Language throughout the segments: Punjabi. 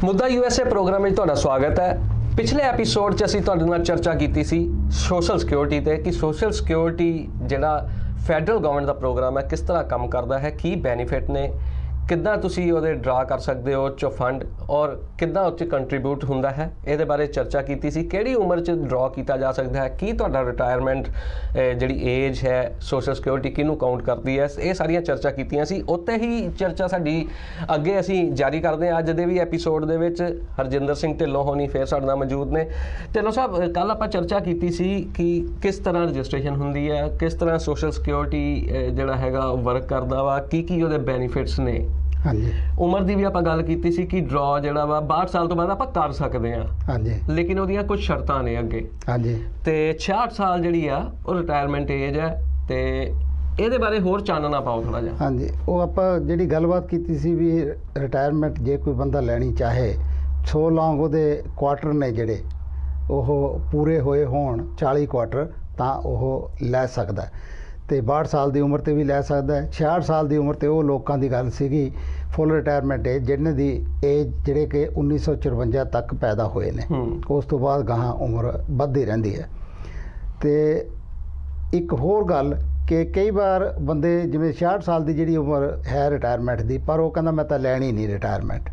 मुद्दा यूएसए प्रोग्राम में तुहाडा स्वागत है। पिछले एपीसोड च असीं तुहाडे नाल चर्चा कीती सी सोशल सिक्योरिटी ते कि सोशल सिक्योरिटी जिहड़ा फैडरल गवर्नमेंट का प्रोग्राम है किस तरह काम करता है, की बेनीफिट ने, किद्दां तुसीं ओहदे ड्रा कर सकते हो चो फंड और किद्दां उत्ते कंट्रीब्यूट हुंदा है, इहदे बारे चर्चा कीती सी। किहड़ी उम्र च ड्रा किया जा सकता है, की तुहाडा रिटायरमेंट जिहड़ी एज है सोशल सिक्योरिटी किहनूं काउंट करती है, ये सारियां चर्चा कीतियां सी। उत्ते ही चर्चा साडी अगे असीं जारी करदे हां। अज दे भी एपीसोड दे विच हरजिंदर सिंह ढिल्लों होनी फिर साडे नाल मौजूद ने। ढिल्लों साहब, कल आपां चर्चा कीती सी कि किस तरह रजिस्ट्रेशन हुंदी है, किस तरह सोशल सिक्योरिटी जिहड़ा हैगा वर्क करदा वा, की ओहदे बेनीफिट्स ने। हाँ जी, उम्र की भी आप गल की सी कि ड्रॉ जिहड़ा वा 62 साल तो बाद आप कर सकते हैं। हाँ जी, लेकिन उहदियां कुछ शर्तां ने अगे। हाँ जी, ते 66 साल जिहड़ी आ वो रिटायरमेंट एज है, ते ਇਹਦੇ ਬਾਰੇ ਹੋਰ ਚਾਨਣਾ ਪਾਓ ਥੋੜਾ ਜਿਹਾ। ਹਾਂਜੀ, ਉਹ ਆਪਾਂ ਜਿਹੜੀ ਗੱਲਬਾਤ ਕੀਤੀ ਸੀ ਵੀ ਰਿਟਾਇਰਮੈਂਟ ਜੇ ਕੋਈ ਬੰਦਾ ਲੈਣੀ ਚਾਹੇ ਸੋ ਲੌਂਗ ਉਹਦੇ ਕੁਆਟਰ ਨੇ ਜਿਹੜੇ ਉਹ ਪੂਰੇ ਹੋਏ ਹੋਣ 40 ਕੁਆਟਰ ਤਾਂ ਉਹ ਲੈ ਸਕਦਾ ਤੇ 62 ਸਾਲ ਦੀ ਉਮਰ ਤੇ ਵੀ ਲੈ ਸਕਦਾ ਹੈ। 66 ਸਾਲ ਦੀ ਉਮਰ ਤੇ ਉਹ ਲੋਕਾਂ ਦੀ ਗੱਲ ਸੀਗੀ ਫੁੱਲ ਰਿਟਾਇਰਮੈਂਟ ਏਜ ਜਿਹਨਾਂ ਦੀ ਏਜ ਜਿਹੜੇ ਕਿ 1954 ਤੱਕ ਪੈਦਾ ਹੋਏ ਨੇ। ਉਸ ਤੋਂ ਬਾਅਦ ਗਾਹਾਂ ਉਮਰ ਵੱਧਦੀ ਰਹਿੰਦੀ ਹੈ। ਤੇ ਇੱਕ ਹੋਰ ਗੱਲ ਕਿ ਕਈ ਵਾਰ ਬੰਦੇ ਜਿਵੇਂ 66 ਸਾਲ ਦੀ ਜਿਹੜੀ ਉਮਰ ਹੈ ਰਿਟਾਇਰਮੈਂਟ ਦੀ, ਪਰ ਉਹ ਕਹਿੰਦਾ ਮੈਂ ਤਾਂ ਲੈਣੀ ਨਹੀਂ ਰਿਟਾਇਰਮੈਂਟ,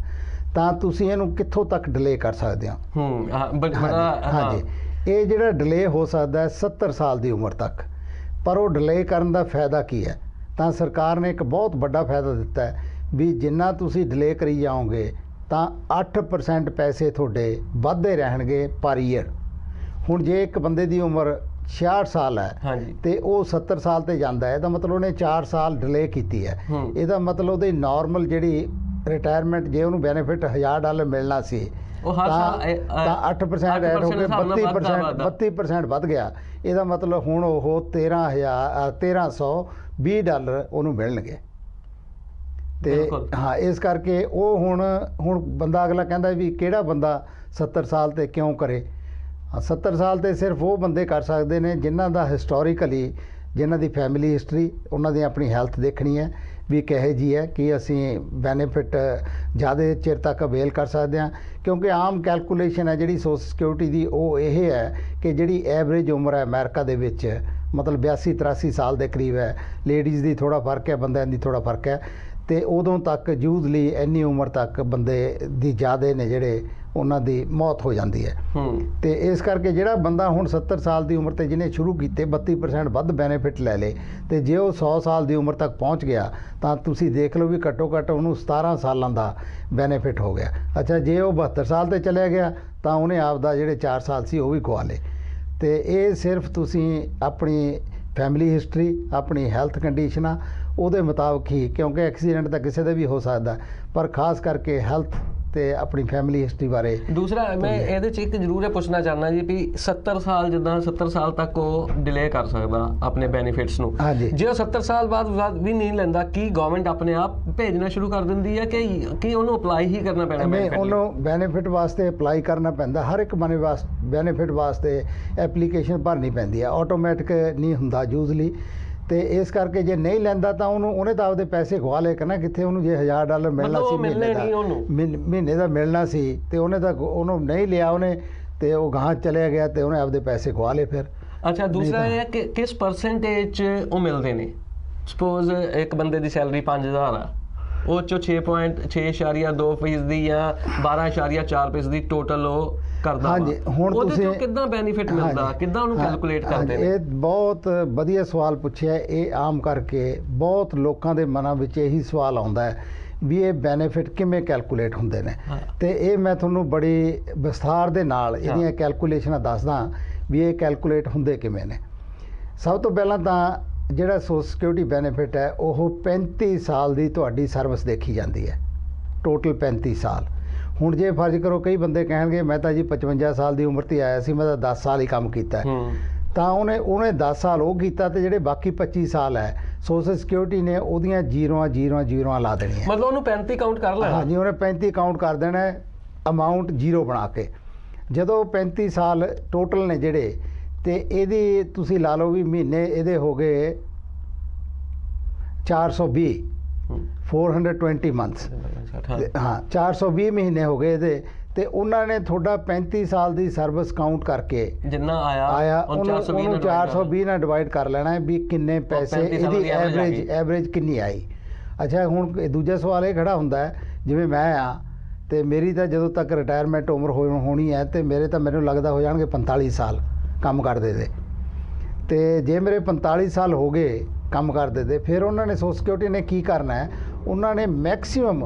ਤਾਂ ਤੁਸੀਂ ਇਹਨੂੰ ਕਿੱਥੋਂ ਤੱਕ ਡਿਲੇ ਕਰ ਸਕਦੇ ਹੋ। ਹਾਂਜੀ, ਇਹ ਜਿਹੜਾ ਡਿਲੇ ਹੋ ਸਕਦਾ ਹੈ 70 ਸਾਲ ਦੀ ਉਮਰ ਤੱਕ। ਪਰ ਉਹ ਡਿਲੇ ਕਰਨ ਦਾ ਫਾਇਦਾ ਕੀ ਹੈ? ਤਾਂ ਸਰਕਾਰ ਨੇ ਇੱਕ ਬਹੁਤ ਵੱਡਾ ਫਾਇਦਾ ਦਿੱਤਾ ਹੈ ਵੀ ਜਿੰਨਾ ਤੁਸੀਂ ਡਿਲੇ ਕਰੀ ਜਾਓਗੇ ਤਾਂ 8% ਪੈਸੇ ਤੁਹਾਡੇ ਵੱਧਦੇ ਰਹਿਣਗੇ ਪਰ ਈਅਰ। ਹੁਣ ਜੇ ਇੱਕ ਬੰਦੇ ਦੀ ਉਮਰ 66 ਸਾਲ ਹੈ ਤੇ ਉਹ 70 ਸਾਲ ਤੇ ਜਾਂਦਾ ਹੈ, ਇਹਦਾ ਮਤਲਬ ਉਹਨੇ 4 ਸਾਲ ਡਿਲੇ ਕੀਤੀ ਹੈ। ਇਹਦਾ ਮਤਲਬ ਉਹਦੀ ਨਾਰਮਲ ਜਿਹੜੀ ਰਿਟਾਇਰਮੈਂਟ ਜੇ ਉਹਨੂੰ ਬੈਨੀਫਿਟ $1000 ਮਿਲਣਾ ਸੀ ਤਾਂ 8% ਐਡ ਹੋ ਕੇ 32% ਵੱਧ ਗਿਆ। ਇਹਦਾ ਮਤਲਬ ਹੁਣ ਉਹ $1320 ਉਹਨੂੰ ਮਿਲਣਗੇ। ਤੇ ਹਾਂ, ਇਸ ਕਰਕੇ ਉਹ ਹੁਣ ਬੰਦਾ ਅਗਲਾ ਕਹਿੰਦਾ ਵੀ ਕਿਹੜਾ ਬੰਦਾ 70 ਸਾਲ ਤੇ ਕਿਉਂ ਕਰੇ। 70 ਸਾਲ ਤੇ ਸਿਰਫ ਉਹ ਬੰਦੇ ਕਰ ਸਕਦੇ ਨੇ ਜਿਨ੍ਹਾਂ ਦਾ ਹਿਸਟੋਰੀਕਲੀ, ਜਿਨ੍ਹਾਂ ਦੀ ਫੈਮਿਲੀ ਹਿਸਟਰੀ, ਉਹਨਾਂ ਦੀ ਆਪਣੀ ਹੈਲਥ ਦੇਖਣੀ ਹੈ ਵੀ ਕਿਹੋ ਜਿਹੀ ਹੈ ਕਿ ਅਸੀਂ ਬੈਨੀਫਿਟ ਜ਼ਿਆਦਾ ਚਿਰ ਤੱਕ ਅਵੇਲ ਕਰ ਸਕਦੇ ਹਾਂ। ਕਿਉਂਕਿ ਆਮ ਕੈਲਕੂਲੇਸ਼ਨ ਹੈ ਜਿਹੜੀ ਸੋਸ਼ਲ ਸਿਕਿਉਰਿਟੀ ਦੀ ਉਹ ਇਹ ਹੈ ਕਿ ਜਿਹੜੀ ਐਵਰੇਜ ਉਮਰ ਹੈ ਅਮਰੀਕਾ ਦੇ ਵਿੱਚ ਮਤਲਬ 82-83 ਸਾਲ ਦੇ ਕਰੀਬ ਹੈ। ਲੇਡੀਜ਼ ਦੀ ਥੋੜ੍ਹਾ ਫਰਕ ਹੈ, ਬੰਦਿਆਂ ਦੀ ਥੋੜ੍ਹਾ ਫਰਕ ਹੈ। ਤੇ ਉਦੋਂ ਤੱਕ ਯੂਜ਼ਲੀ ਇੰਨੀ ਉਮਰ ਤੱਕ ਬੰਦੇ ਦੀ ਜ਼ਿਆਦਾ ਨੇ ਜਿਹੜੇ ਉਹਨਾਂ ਦੀ ਮੌਤ ਹੋ ਜਾਂਦੀ ਹੈ। ਤੇ ਇਸ ਕਰਕੇ ਜਿਹੜਾ ਬੰਦਾ ਹੁਣ 70 ਸਾਲ ਦੀ ਉਮਰ ਤੇ ਜਿਹਨੇ ਸ਼ੁਰੂ ਕੀਤੇ 32% ਵੱਧ ਬੈਨੀਫਿਟ ਲੈ ਲਏ ਤੇ ਜੇ ਉਹ 100 ਸਾਲ ਦੀ ਉਮਰ ਤੱਕ ਪਹੁੰਚ ਗਿਆ ਤਾਂ ਤੁਸੀਂ ਦੇਖ ਲਓ ਵੀ ਘੱਟੋ ਘੱਟ ਉਹਨੂੰ 17 ਸਾਲਾਂ ਦਾ ਬੈਨੀਫਿਟ ਹੋ ਗਿਆ। ਅੱਛਾ, ਜੇ ਉਹ 72 ਸਾਲ ਤੇ ਚਲਿਆ ਗਿਆ ਤਾਂ ਉਹਨੇ ਆਪਦਾ ਜਿਹੜੇ 4 ਸਾਲ ਸੀ ਉਹ ਵੀ ਗਵਾ ਲਏ। ਤੇ ਇਹ ਸਿਰਫ ਤੁਸੀਂ ਆਪਣੀ ਫੈਮਿਲੀ ਹਿਸਟਰੀ, ਆਪਣੀ ਹੈਲਥ ਕੰਡੀਸ਼ਨਾਂ ਉਹਦੇ ਮੁਤਾਬਕ ਹੀ, ਕਿਉਂਕਿ ਐਕਸੀਡੈਂਟ ਤਾਂ ਕਿਸੇ ਦਾ ਵੀ ਹੋ ਸਕਦਾ, ਪਰ ਖਾਸ ਕਰਕੇ ਹੈਲਥ ਤੇ ਆਪਣੀ ਫੈਮਿਲੀ ਹਿਸਟਰੀ ਬਾਰੇ। ਦੂਸਰਾ ਮੈਂ ਇਹਦੇ 'ਚ ਇੱਕ ਜ਼ਰੂਰ ਇਹ ਪੁੱਛਣਾ ਚਾਹੁੰਦਾ ਜੀ ਵੀ 70 ਸਾਲ ਜਿੱਦਾਂ 70 ਸਾਲ ਤੱਕ ਉਹ ਡਿਲੇ ਕਰ ਸਕਦਾ ਆਪਣੇ ਬੈਨੀਫਿਟਸ ਨੂੰ। ਜੇ ਉਹ 70 ਸਾਲ ਬਾਅਦ ਵੀ ਨਹੀਂ ਲੈਂਦਾ, ਕੀ ਗਵਰਨਮੈਂਟ ਆਪਣੇ ਆਪ ਭੇਜਣਾ ਸ਼ੁਰੂ ਕਰ ਦਿੰਦੀ ਹੈ ਕਿ ਉਹਨੂੰ ਅਪਲਾਈ ਹੀ ਕਰਨਾ ਪੈਣਾ? ਨਹੀਂ, ਉਹਨੂੰ ਬੈਨੀਫਿਟ ਵਾਸਤੇ ਅਪਲਾਈ ਕਰਨਾ ਪੈਂਦਾ। ਹਰ ਇੱਕ ਬੈਨੀਫਿਟ ਵਾਸਤੇ ਐਪਲੀਕੇਸ਼ਨ ਭਰਨੀ ਪੈਂਦੀ ਹੈ, ਆਟੋਮੈਟਿਕ ਨਹੀਂ ਹੁੰਦਾ ਯੂਜ਼ਲੀ। ਤੇ ਇਸ ਕਰਕੇ ਜੇ ਨਹੀਂ ਲੈਂਦਾ ਤਾਂ ਉਹਨੇ ਤਾਂ ਆਪਦੇ ਪੈਸੇ ਗਵਾ ਲਏ ਕਰਨਾ ਕਿੱਥੇ। ਉਹਨੂੰ ਜੇ $1000 ਮਿਲਣਾ ਸੀ ਮਹੀਨੇ ਦਾ ਮਿਲਣਾ ਸੀ ਤੇ ਉਹਨੂੰ ਨਹੀਂ ਲਿਆ ਉਹਨੇ ਤੇ ਉਹ ਗਾਹਾਂ ਚਲਿਆ ਗਿਆ ਤੇ ਉਹਨੇ ਆਪਦੇ ਪੈਸੇ ਗਵਾ ਲਏ ਫਿਰ। ਅੱਛਾ, ਦੂਸਰਾ ਇਹ ਹੈ ਕਿ ਕਿਸ ਪਰਸੈਂਟੇਜ 'ਚ ਉਹ ਮਿਲਦੇ ਨੇ? ਸਪੋਜ਼ ਇੱਕ ਬੰਦੇ ਦੀ ਸੈਲਰੀ 5000 ਆ, ਉਹ 'ਚੋਂ 6.2% ਦੀ ਜਾਂ 12.4% ਦੀ ਟੋਟਲ ਉਹ ਕਰਦਾ। ਹਾਂਜੀ, ਹੁਣ ਤੁਸੀਂ ਕਿੱਦਾਂ ਬੈਨੀਫਿਟ ਮਿਲਦਾ, ਕਿੱਦਾਂ ਉਹਨੂੰ ਕੈਲਕੂਲੇਟ ਕਰਦੇ ਨੇ? ਇਹ ਬਹੁਤ ਵਧੀਆ ਸਵਾਲ ਪੁੱਛਿਆ। ਇਹ ਆਮ ਕਰਕੇ ਬਹੁਤ ਲੋਕਾਂ ਦੇ ਮਨਾਂ ਵਿੱਚ ਇਹੀ ਸਵਾਲ ਆਉਂਦਾ ਹੈ ਵੀ ਇਹ ਬੈਨੀਫਿਟ ਕਿਵੇਂ ਕੈਲਕੂਲੇਟ ਹੁੰਦੇ ਨੇ। ਤੇ ਇਹ ਮੈਂ ਤੁਹਾਨੂੰ ਬੜੀ ਵਿਸਥਾਰ ਦੇ ਨਾਲ ਇਹਦੀਆਂ ਕੈਲਕੂਲੇਸ਼ਨਾਂ ਦੱਸਦਾ ਵੀ ਇਹ ਕੈਲਕੂਲੇਟ ਹੁੰਦੇ ਕਿਵੇਂ ਨੇ। ਸਭ ਤੋਂ ਪਹਿਲਾਂ ਤਾਂ ਜਿਹੜਾ ਸੋਸ਼ਲ ਸਿਕਿਉਰਿਟੀ ਬੈਨੀਫਿਟ ਹੈ ਉਹ 35 ਸਾਲ ਦੀ ਤੁਹਾਡੀ ਸਰਵਿਸ ਦੇਖੀ ਜਾਂਦੀ ਹੈ, ਟੋਟਲ 35 ਸਾਲ। ਹੁਣ ਜੇ ਫਰਜ਼ ਕਰੋ ਕਈ ਬੰਦੇ ਕਹਿਣਗੇ ਮੈਂ ਤਾਂ ਜੀ 55 ਸਾਲ ਦੀ ਉਮਰ 'ਤੇ ਆਇਆ ਸੀ, ਮੈਂ ਤਾਂ 10 ਸਾਲ ਹੀ ਕੰਮ ਕੀਤਾ, ਤਾਂ ਉਹਨੇ 10 ਸਾਲ ਉਹ ਕੀਤਾ ਤੇ ਜਿਹੜੇ ਬਾਕੀ 25 ਸਾਲ ਹੈ ਸੋਸ਼ਲ ਸਿਕਿਉਰਿਟੀ ਨੇ ਉਹਦੀਆਂ ਜ਼ੀਰੋਆਂ ਲਾ ਦੇਣੀਆਂ। ਮਤਲਬ ਉਹਨੂੰ 35 ਕਾਊਂਟ ਕਰ ਲੈਣਾ। ਹਾਂਜੀ, ਉਹਨੇ 35 ਕਾਊਂਟ ਕਰ ਦੇਣਾ ਅਮਾਊਂਟ ਜ਼ੀਰੋ ਬਣਾ ਕੇ। ਜਦੋਂ 35 ਸਾਲ ਟੋਟਲ ਨੇ ਜਿਹੜੇ, ਤੇ ਇਹਦੀ ਤੁਸੀਂ ਲਾ ਲਓ ਵੀ ਮਹੀਨੇ ਇਹਦੇ ਹੋ ਗਏ 420 420 ਮੰਥਸ ਹਾਂ 420 ਮਹੀਨੇ ਹੋ ਗਏ ਇਹਦੇ ਤੇ ਉਹਨਾਂ ਨੇ ਤੁਹਾਡਾ 35 ਸਾਲ ਦੀ ਸਰਵਿਸ ਕਾਊਂਟ ਕਰਕੇ ਜਿੰਨਾ ਆਇਆ ਉਹਨੂੰ 420 ਨਾਲ ਡਿਵਾਈਡ ਕਰ ਲੈਣਾ ਹੈ ਵੀ ਕਿੰਨੇ ਪੈਸੇ ਇਹਦੀ ਐਵਰੇਜ ਕਿੰਨੀ ਆਈ। ਅੱਛਾ ਹੁਣ ਦੂਜਾ ਸਵਾਲ ਇਹ ਖੜਾ ਹੁੰਦਾ ਹੈ ਜਿਵੇਂ ਮੈਂ ਆ ਤੇ ਮੇਰੀ ਤਾਂ ਜਦੋਂ ਤੱਕ ਰਿਟਾਇਰਮੈਂਟ ਉਮਰ ਹੋਣੀ ਹੈ ਤੇ ਮੈਨੂੰ ਲੱਗਦਾ ਹੋ ਜਾਣਗੇ 45 ਸਾਲ ਕੰਮ ਕਰਦੇ ਦੇ ਤੇ ਜੇ ਮੇਰੇ 45 ਸਾਲ ਹੋ ਗਏ ਕੰਮ ਕਰਦੇ ਦੇ ਫਿਰ ਉਹਨਾਂ ਨੇ ਸੋਸ਼ਲ ਸਿਕਿਉਰਿਟੀ ਨੇ ਕੀ ਕਰਨਾ ਹੈ ਉਹਨਾਂ ਨੇ ਮੈਕਸਿਮਮ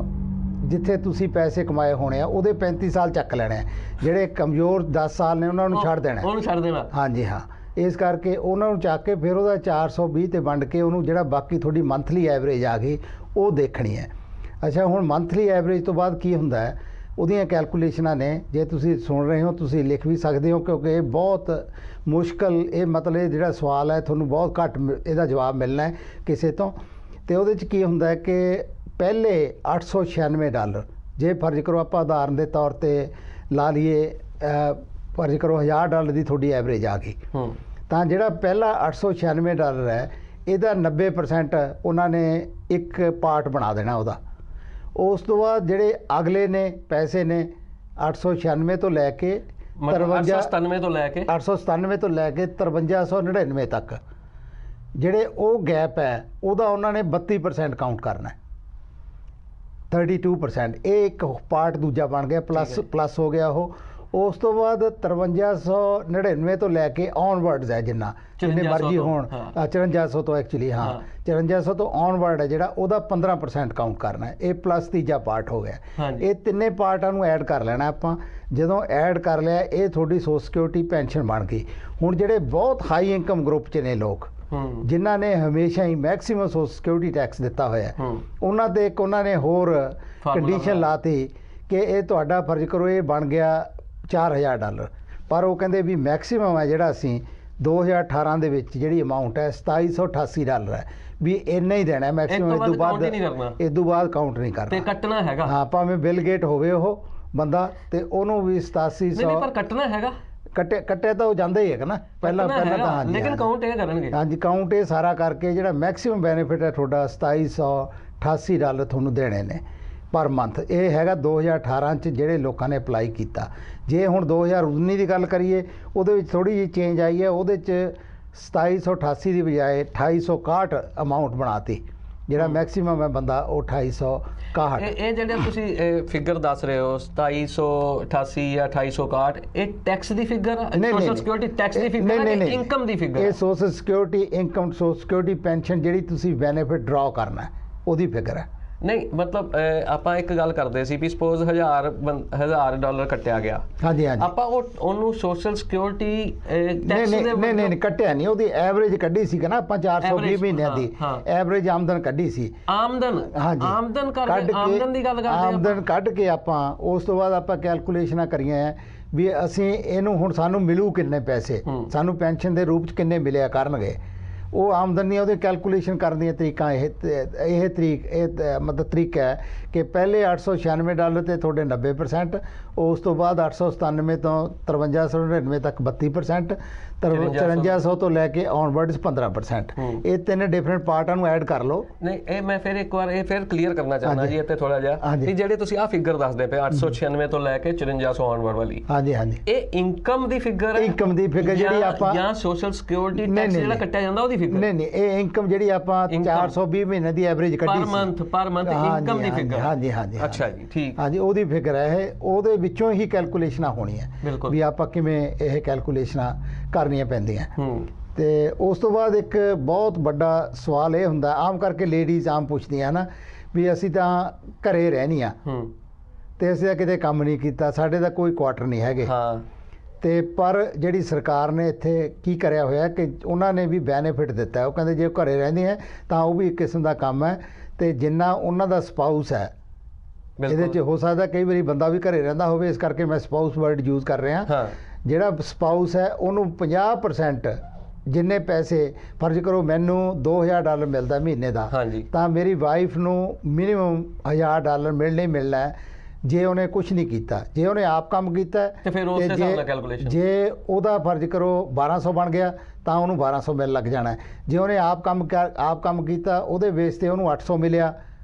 ਜਿੱਥੇ ਤੁਸੀਂ ਪੈਸੇ ਕਮਾਏ ਹੋਣੇ ਆ ਉਹਦੇ 35 ਸਾਲ ਚੱਕ ਲੈਣੇ ਆ, ਜਿਹੜੇ ਕਮਜ਼ੋਰ 10 ਸਾਲ ਨੇ ਉਹਨਾਂ ਨੂੰ ਛੱਡ ਦੇਣਾ ਹਾਂਜੀ ਹਾਂ। ਇਸ ਕਰਕੇ ਉਹਨਾਂ ਨੂੰ ਚੱਕ ਕੇ ਫਿਰ ਉਹਦਾ 420 ਤੇ ਵੰਡ ਕੇ ਉਹਨੂੰ ਜਿਹੜਾ ਬਾਕੀ ਤੁਹਾਡੀ ਮੰਥਲੀ ਐਵਰੇਜ ਆ ਗਈ ਉਹ ਦੇਖਣੀ ਹੈ। ਅੱਛਾ ਹੁਣ ਮੰਥਲੀ ਐਵਰੇਜ ਤੋਂ ਬਾਅਦ ਕੀ ਹੁੰਦਾ ਹੈ ਉਹਦੀਆਂ ਕੈਲਕੂਲੇਸ਼ਨਾਂ ਨੇ, ਜੇ ਤੁਸੀਂ ਸੁਣ ਰਹੇ ਹੋ ਤੁਸੀਂ ਲਿਖ ਵੀ ਸਕਦੇ ਹੋ ਕਿਉਂਕਿ ਇਹ ਬਹੁਤ ਮੁਸ਼ਕਲ ਇਹ ਮਤਲਬ ਇਹ ਜਿਹੜਾ ਸਵਾਲ ਹੈ ਤੁਹਾਨੂੰ ਬਹੁਤ ਘੱਟ ਇਹਦਾ ਜਵਾਬ ਮਿਲਣਾ ਹੈ ਕਿਸੇ ਤੋਂ। ਤੇ ਉਹਦੇ 'ਚ ਕੀ ਹੁੰਦਾ ਹੈ ਕਿ ਪਹਿਲੇ $896 ਜੇ ਫਰਜ਼ ਕਰੋ ਆਪਾਂ ਉਦਾਹਰਨ ਦੇ ਤੌਰ ਤੇ ਲਾ ਲਈਏ ਫਰਜ਼ ਕਰੋ $1000 ਦੀ ਤੁਹਾਡੀ ਐਵਰੇਜ ਆ ਗਈ ਤਾਂ ਜਿਹੜਾ ਪਹਿਲਾ $896 ਹੈ ਇਹਦਾ 90% ਉਹਨਾਂ ਨੇ ਇੱਕ ਪਾਰਟ ਬਣਾ ਦੇਣਾ ਉਹਦਾ। ਉਸ ਤੋਂ ਬਾਅਦ ਜਿਹੜੇ ਅਗਲੇ ਨੇ ਪੈਸੇ ਨੇ 896 ਤੋਂ ਲੈ ਕੇ 897 ਤੋਂ ਲੈ ਕੇ 5399 ਤੱਕ ਜਿਹੜੇ ਉਹ ਗੈਪ ਹੈ ਉਹਦਾ ਉਹਨਾਂ ਨੇ 32% ਕਾਊਂਟ ਕਰਨਾ ਹੈ 32%। ਇਹ ਇੱਕ ਪਾਰਟ ਦੂਜਾ ਬਣ ਗਿਆ ਪਲੱਸ ਹੋ ਗਿਆ ਉਹ। ਉਸ ਤੋਂ ਬਾਅਦ 5399 ਤੋਂ ਲੈ ਕੇ ਔਨਵਰਡਸ ਹੈ ਜਿੰਨੇ ਮਰਜ਼ੀ ਹੋਣ 5400 ਤੋਂ ਐਕਚੁਅਲੀ 5400 ਤੋਂ ਔਨਵਰਡ ਹੈ ਜਿਹੜਾ ਉਹਦਾ 15% ਕਾਊਂਟ ਕਰਨਾ ਹੈ। ਇਹ ਪਲੱਸ ਤੀਜਾ ਪਾਰਟ ਹੋ ਗਿਆ। ਇਹ ਤਿੰਨੇ ਪਾਰਟਾਂ ਨੂੰ ਐਡ ਕਰ ਲੈਣਾ ਆਪਾਂ। ਜਦੋਂ ਐਡ ਕਰ ਲਿਆ ਇਹ ਤੁਹਾਡੀ ਸੋਸ਼ਲ ਸਿਕਿਉਰਿਟੀ ਪੈਨਸ਼ਨ ਬਣ ਗਈ। ਹੁਣ ਜਿਹੜੇ ਬਹੁਤ ਹਾਈ ਇਨਕਮ ਗਰੁੱਪ 'ਚ ਨੇ ਲੋਕ ਜਿਨ੍ਹਾਂ ਨੇ ਹਮੇਸ਼ਾ ਹੀ ਮੈਕਸਿਮਮ ਸੋਸ਼ਲ ਸਿਕਿਉਰਿਟੀ ਟੈਕਸ ਦਿੱਤਾ ਹੋਇਆ ਉਹਨਾਂ ਤੇ ਇੱਕ ਉਹਨਾਂ ਨੇ ਹੋਰ ਕੰਡੀਸ਼ਨ ਲਾਤੀ ਕਿ ਇਹ ਤੁਹਾਡਾ ਫਰਜ਼ ਕਰੋ ਇਹ ਬਣ ਗਿਆ $4000 ਪਰ ਉਹ ਕਹਿੰਦੇ ਵੀ ਮੈਕਸਿਮਮ ਹੈ ਜਿਹੜਾ ਅਸੀਂ 2018 ਦੇ ਵਿੱਚ ਜਿਹੜੀ ਅਮਾਊਂਟ ਹੈ $2788 ਹੈ ਵੀ ਇੰਨਾ ਹੀ ਦੇਣਾ ਮੈਕਸਿਮਮ। ਇਸ ਤੋਂ ਬਾਅਦ ਕਾਊਂਟ ਨਹੀਂ ਕਰਨਾ ਤੇ ਕੱਟਣਾ ਹੈਗਾ। ਹਾਂ ਭਾਵੇਂ ਬਿਲ ਗੇਟ ਹੋਵੇ ਉਹ ਬੰਦਾ ਤੇ ਉਹਨੂੰ ਵੀ 8700 ਪਰ ਕੱਟਣਾ ਹੈਗਾ। ਕੱਟਿਆ ਤਾਂ ਉਹ ਜਾਂਦਾ ਹੀ ਹੈਗਾ ਨਾ ਪਹਿਲਾਂ ਤਾਂ ਹਾਂਜੀ ਲੇਕਿਨ ਕਾਊਂਟ ਇਹ ਕਰਨਗੇ ਹਾਂਜੀ ਕਾਊਂਟ ਇਹ ਸਾਰਾ ਕਰਕੇ ਜਿਹੜਾ ਮੈਕਸਿਮਮ ਬੈਨੀਫਿਟ ਹੈ ਤੁਹਾਡਾ $2788 ਤੁਹਾਨੂੰ ਦੇਣੇ ਨੇ ਪਰ ਮੰਥ। ਇਹ ਹੈਗਾ 2018 'ਚ ਜਿਹੜੇ ਲੋਕਾਂ ਨੇ ਅਪਲਾਈ ਕੀਤਾ। ਜੇ ਹੁਣ 2019 ਦੀ ਗੱਲ ਕਰੀਏ ਉਹਦੇ ਵਿੱਚ ਥੋੜ੍ਹੀ ਜਿਹੀ ਚੇਂਜ ਆਈ ਹੈ। ਉਹਦੇ 'ਚ 2788 ਦੀ ਬਜਾਏ 2861 ਅਮਾਊਂਟ ਬਣਾਤੀ। ਜਿਹੜਾ ਮੈਕਸਿਮਮ ਹੈ ਬੰਦਾ ਉਹ 2861। ਇਹ ਜਿਹੜੇ ਤੁਸੀਂ ਫਿਗਰ ਦੱਸ ਰਹੇ ਹੋ 2788 ਜਾਂ 2861 ਇਹ ਟੈਕਸ ਦੀ ਫਿਗਰ ਹੈ? ਸੋਸ਼ਲ ਸਿਕਿਉਰਿਟੀ ਟੈਕਸ ਦੀ ਫਿਗਰ ਹੈ? ਇਨਕਮ ਦੀ ਫਿਗਰ? ਇਹ social security income social security pension ਜਿਹੜੀ ਤੁਸੀਂ ਬੈਨੀਫਿਟ ਡਰਾ ਕਰਨਾ ਉਹਦੀ ਫਿਗਰ ਹੈ। ਨਹੀਂ ਮਤਲਬ ਆਪਾਂ ਇੱਕ ਗੱਲ ਕਰਦੇ ਸੀ ਵੀ ਸਪੋਜ਼ $1000 ਕੱਟਿਆ ਗਿਆ ਹਾਂਜੀ ਆਪਾਂ ਉਹਨੂੰ ਸੋਸ਼ਲ ਸਿਕਿਉਰਿਟੀ ਟੈਕਸ ਨਹੀਂ ਕੱਟਿਆ ਨਹੀਂ ਉਹਦੀ ਐਵਰੇਜ ਕੱਢੀ ਸੀ ਨਾ ਆਪਾਂ 420 ਮਹੀਨਿਆਂ ਦੀ ਐਵਰੇਜ ਆਮਦਨ ਕੱਢੀ ਸੀ। ਆਮਦਨ ਦੀ ਗੱਲ ਕਰਦੇ ਆਮਦਨ ਕੱਢ ਕੇ ਆਪਾਂ ਉਸ ਤੋਂ ਬਾਅਦ ਆਪਾਂ ਕੈਲਕੂਲੇਸ਼ਨਾਂ ਕਰੀਆਂ ਹੈ ਵੀ ਅਸੀਂ ਇਹਨੂੰ ਹੁਣ ਸਾਨੂੰ ਮਿਲੂ ਕਿੰਨੇ ਪੈਸੇ ਸਾਨੂੰ ਪੈਨਸ਼ਨ ਦੇ ਰੂਪ 'ਚ ਕਿੰਨੇ ਮਿਲਿਆ ਕਰਨਗੇ। ਉਹ ਆਮਦਨੀ ਉਹਦੇ ਕੈਲਕੂਲੇਸ਼ਨ ਕਰਨ ਦੀਆਂ ਤਰੀਕਾਂ ਮਤਲਬ ਤਰੀਕਾ ਹੈ ਕਿ ਪਹਿਲੇ $896 ਤੇ ਤੁਹਾਡੇ 90%, ਉਸ ਤੋਂ ਬਾਅਦ 897 ਤੋਂ 5399 ਤੱਕ 32%, 5300 ਤੋਂ ਲੈ ਕੇ ਔਨਵਰਡਸ 15%। ਇਹ ਤਿੰਨ ਡਿਫਰੈਂਟ ਪਾਰਟਾਂ ਨੂੰ ਐਡ ਕਰ ਲਓ। ਨਹੀਂ ਇਹ ਮੈਂ ਫਿਰ ਇੱਕ ਵਾਰ ਇਹ ਫਿਰ ਕਲੀਅਰ ਕਰਨਾ ਚਾਹੁੰਦਾ ਜੀ ਇੱਥੇ ਥੋੜਾ ਜਿਹਾ ਕਿ ਜਿਹੜੇ ਤੁਸੀਂ ਆਹ ਫਿਗਰ ਦੱਸਦੇ ਪਏ 896 ਤੋਂ ਲੈ ਕੇ 5400 ਔਨਵਰਡ ਵਾਲੀ ਇਹ ਇਨਕਮ ਦੀ ਫਿਗਰ ਹੈ? ਇਨਕਮ ਦੀ ਫਿਗਰ ਜਿਹੜੀ ਆਪਾਂ ਜਾਂ ਸੋਸ਼ਲ ਸਿਕਿਉਰਿਟੀ ਟੈਕਸ ਜਿਹੜਾ ਕੱਟਿਆ ਜਾਂਦਾ ਉਹਦੀ ਫਿਗਰ? ਨਹੀਂ ਇਹ ਇਨਕਮ ਜਿਹੜੀ ਆਪਾਂ 420 ਮਹੀਨੇ ਦੀ ਐਵਰੇਜ ਕੱਢੀ ਸੀ ਪਰ ਮੰਥ ਇਨਕਮ ਦੀ ਫਿਗਰ? ਹਾਂਜੀ ਅੱਛਾ ਜੀ ਠੀਕ ਹਾਂਜੀ ਉਹਦੀ ਫਿਗਰ ਹੈ ਇਹ। ਉਹਦੇ ਵਿੱਚੋਂ ਹੀ ਕੈਲਕੂਲੇਸ਼ਨਾਂ ਹੋਣੀਆਂ ਵੀ ਆਪਾਂ ਕਿਵੇਂ ਇਹ ਕੈਲਕੂਲੇਸ਼ਨਾਂ ਕਰਨੀਆਂ ਪੈਂਦੀਆਂ। ਤੇ ਉਸ ਤੋਂ ਬਾਅਦ ਇੱਕ ਬਹੁਤ ਵੱਡਾ ਸਵਾਲ ਇਹ ਹੁੰਦਾ ਆਮ ਕਰਕੇ ਲੇਡੀਜ਼ ਆਮ ਪੁੱਛਦੀਆਂ ਨਾ ਵੀ ਅਸੀਂ ਤਾਂ ਘਰੇ ਰਹਿਣੀਆਂ ਤੇ ਅਸੀਂ ਤਾਂ ਕਿਤੇ ਕੰਮ ਨਹੀਂ ਕੀਤਾ ਸਾਡੇ ਤਾਂ ਕੋਈ ਕੁਆਟਰ ਨਹੀਂ ਹੈਗੇ। ਤੇ ਪਰ ਜਿਹੜੀ ਸਰਕਾਰ ਨੇ ਇੱਥੇ ਕੀ ਕਰਿਆ ਹੋਇਆ ਕਿ ਉਹਨਾਂ ਨੇ ਵੀ ਬੈਨੀਫਿਟ ਦਿੱਤਾ। ਉਹ ਕਹਿੰਦੇ ਜੇ ਘਰੇ ਰਹਿੰਦੇ ਹੈ ਤਾਂ ਉਹ ਵੀ ਇੱਕ ਕਿਸਮ ਦਾ ਕੰਮ ਹੈ ਤੇ ਜਿੰਨਾ ਉਹਨਾਂ ਦਾ ਸਪਾਊਸ ਹੈ ਇਹਦੇ 'ਚ ਹੋ ਸਕਦਾ ਕਈ ਵਾਰੀ ਬੰਦਾ ਵੀ ਘਰੇ ਰਹਿੰਦਾ ਹੋਵੇ ਇਸ ਕਰਕੇ ਮੈਂ ਸਪਾਊਸ ਵਰਡ ਯੂਜ਼ ਕਰ ਰਿਹਾ। ਜਿਹੜਾ ਸਪਾਊਸ ਹੈ ਉਹਨੂੰ 50% ਜਿੰਨੇ ਪੈਸੇ ਫਰਜ਼ ਕਰੋ ਮੈਨੂੰ $2000 ਮਿਲਦਾ ਮਹੀਨੇ ਦਾ ਤਾਂ ਮੇਰੀ ਵਾਈਫ ਨੂੰ ਮਿਨੀਮਮ $1000 ਮਿਲਣਾ ਹੀ ਮਿਲਣਾ ਹੈ ਜੇ ਉਹਨੇ ਕੁਝ ਨਹੀਂ ਕੀਤਾ। ਜੇ ਉਹਨੇ ਆਪ ਕੰਮ ਕੀਤਾ ਤੇ ਫਿਰ ਉਸ ਹਿਸਾਬ ਨਾਲ ਕੈਲਕੂਲੇਸ਼ਨ ਜੇ ਉਹਦਾ ਫਰਜ਼ ਕਰੋ 1200 ਬਣ ਗਿਆ ਤਾਂ ਉਹਨੂੰ 1200 ਮਿਲ ਲੱਗ ਜਾਣਾ। ਜੇ ਉਹਨੇ ਆਪ ਕੰਮ ਕੀਤਾ ਉਹਦੇ ਬੇਸ ਤੇ ਉਹਨੂੰ 800 ਮਿਲਿਆ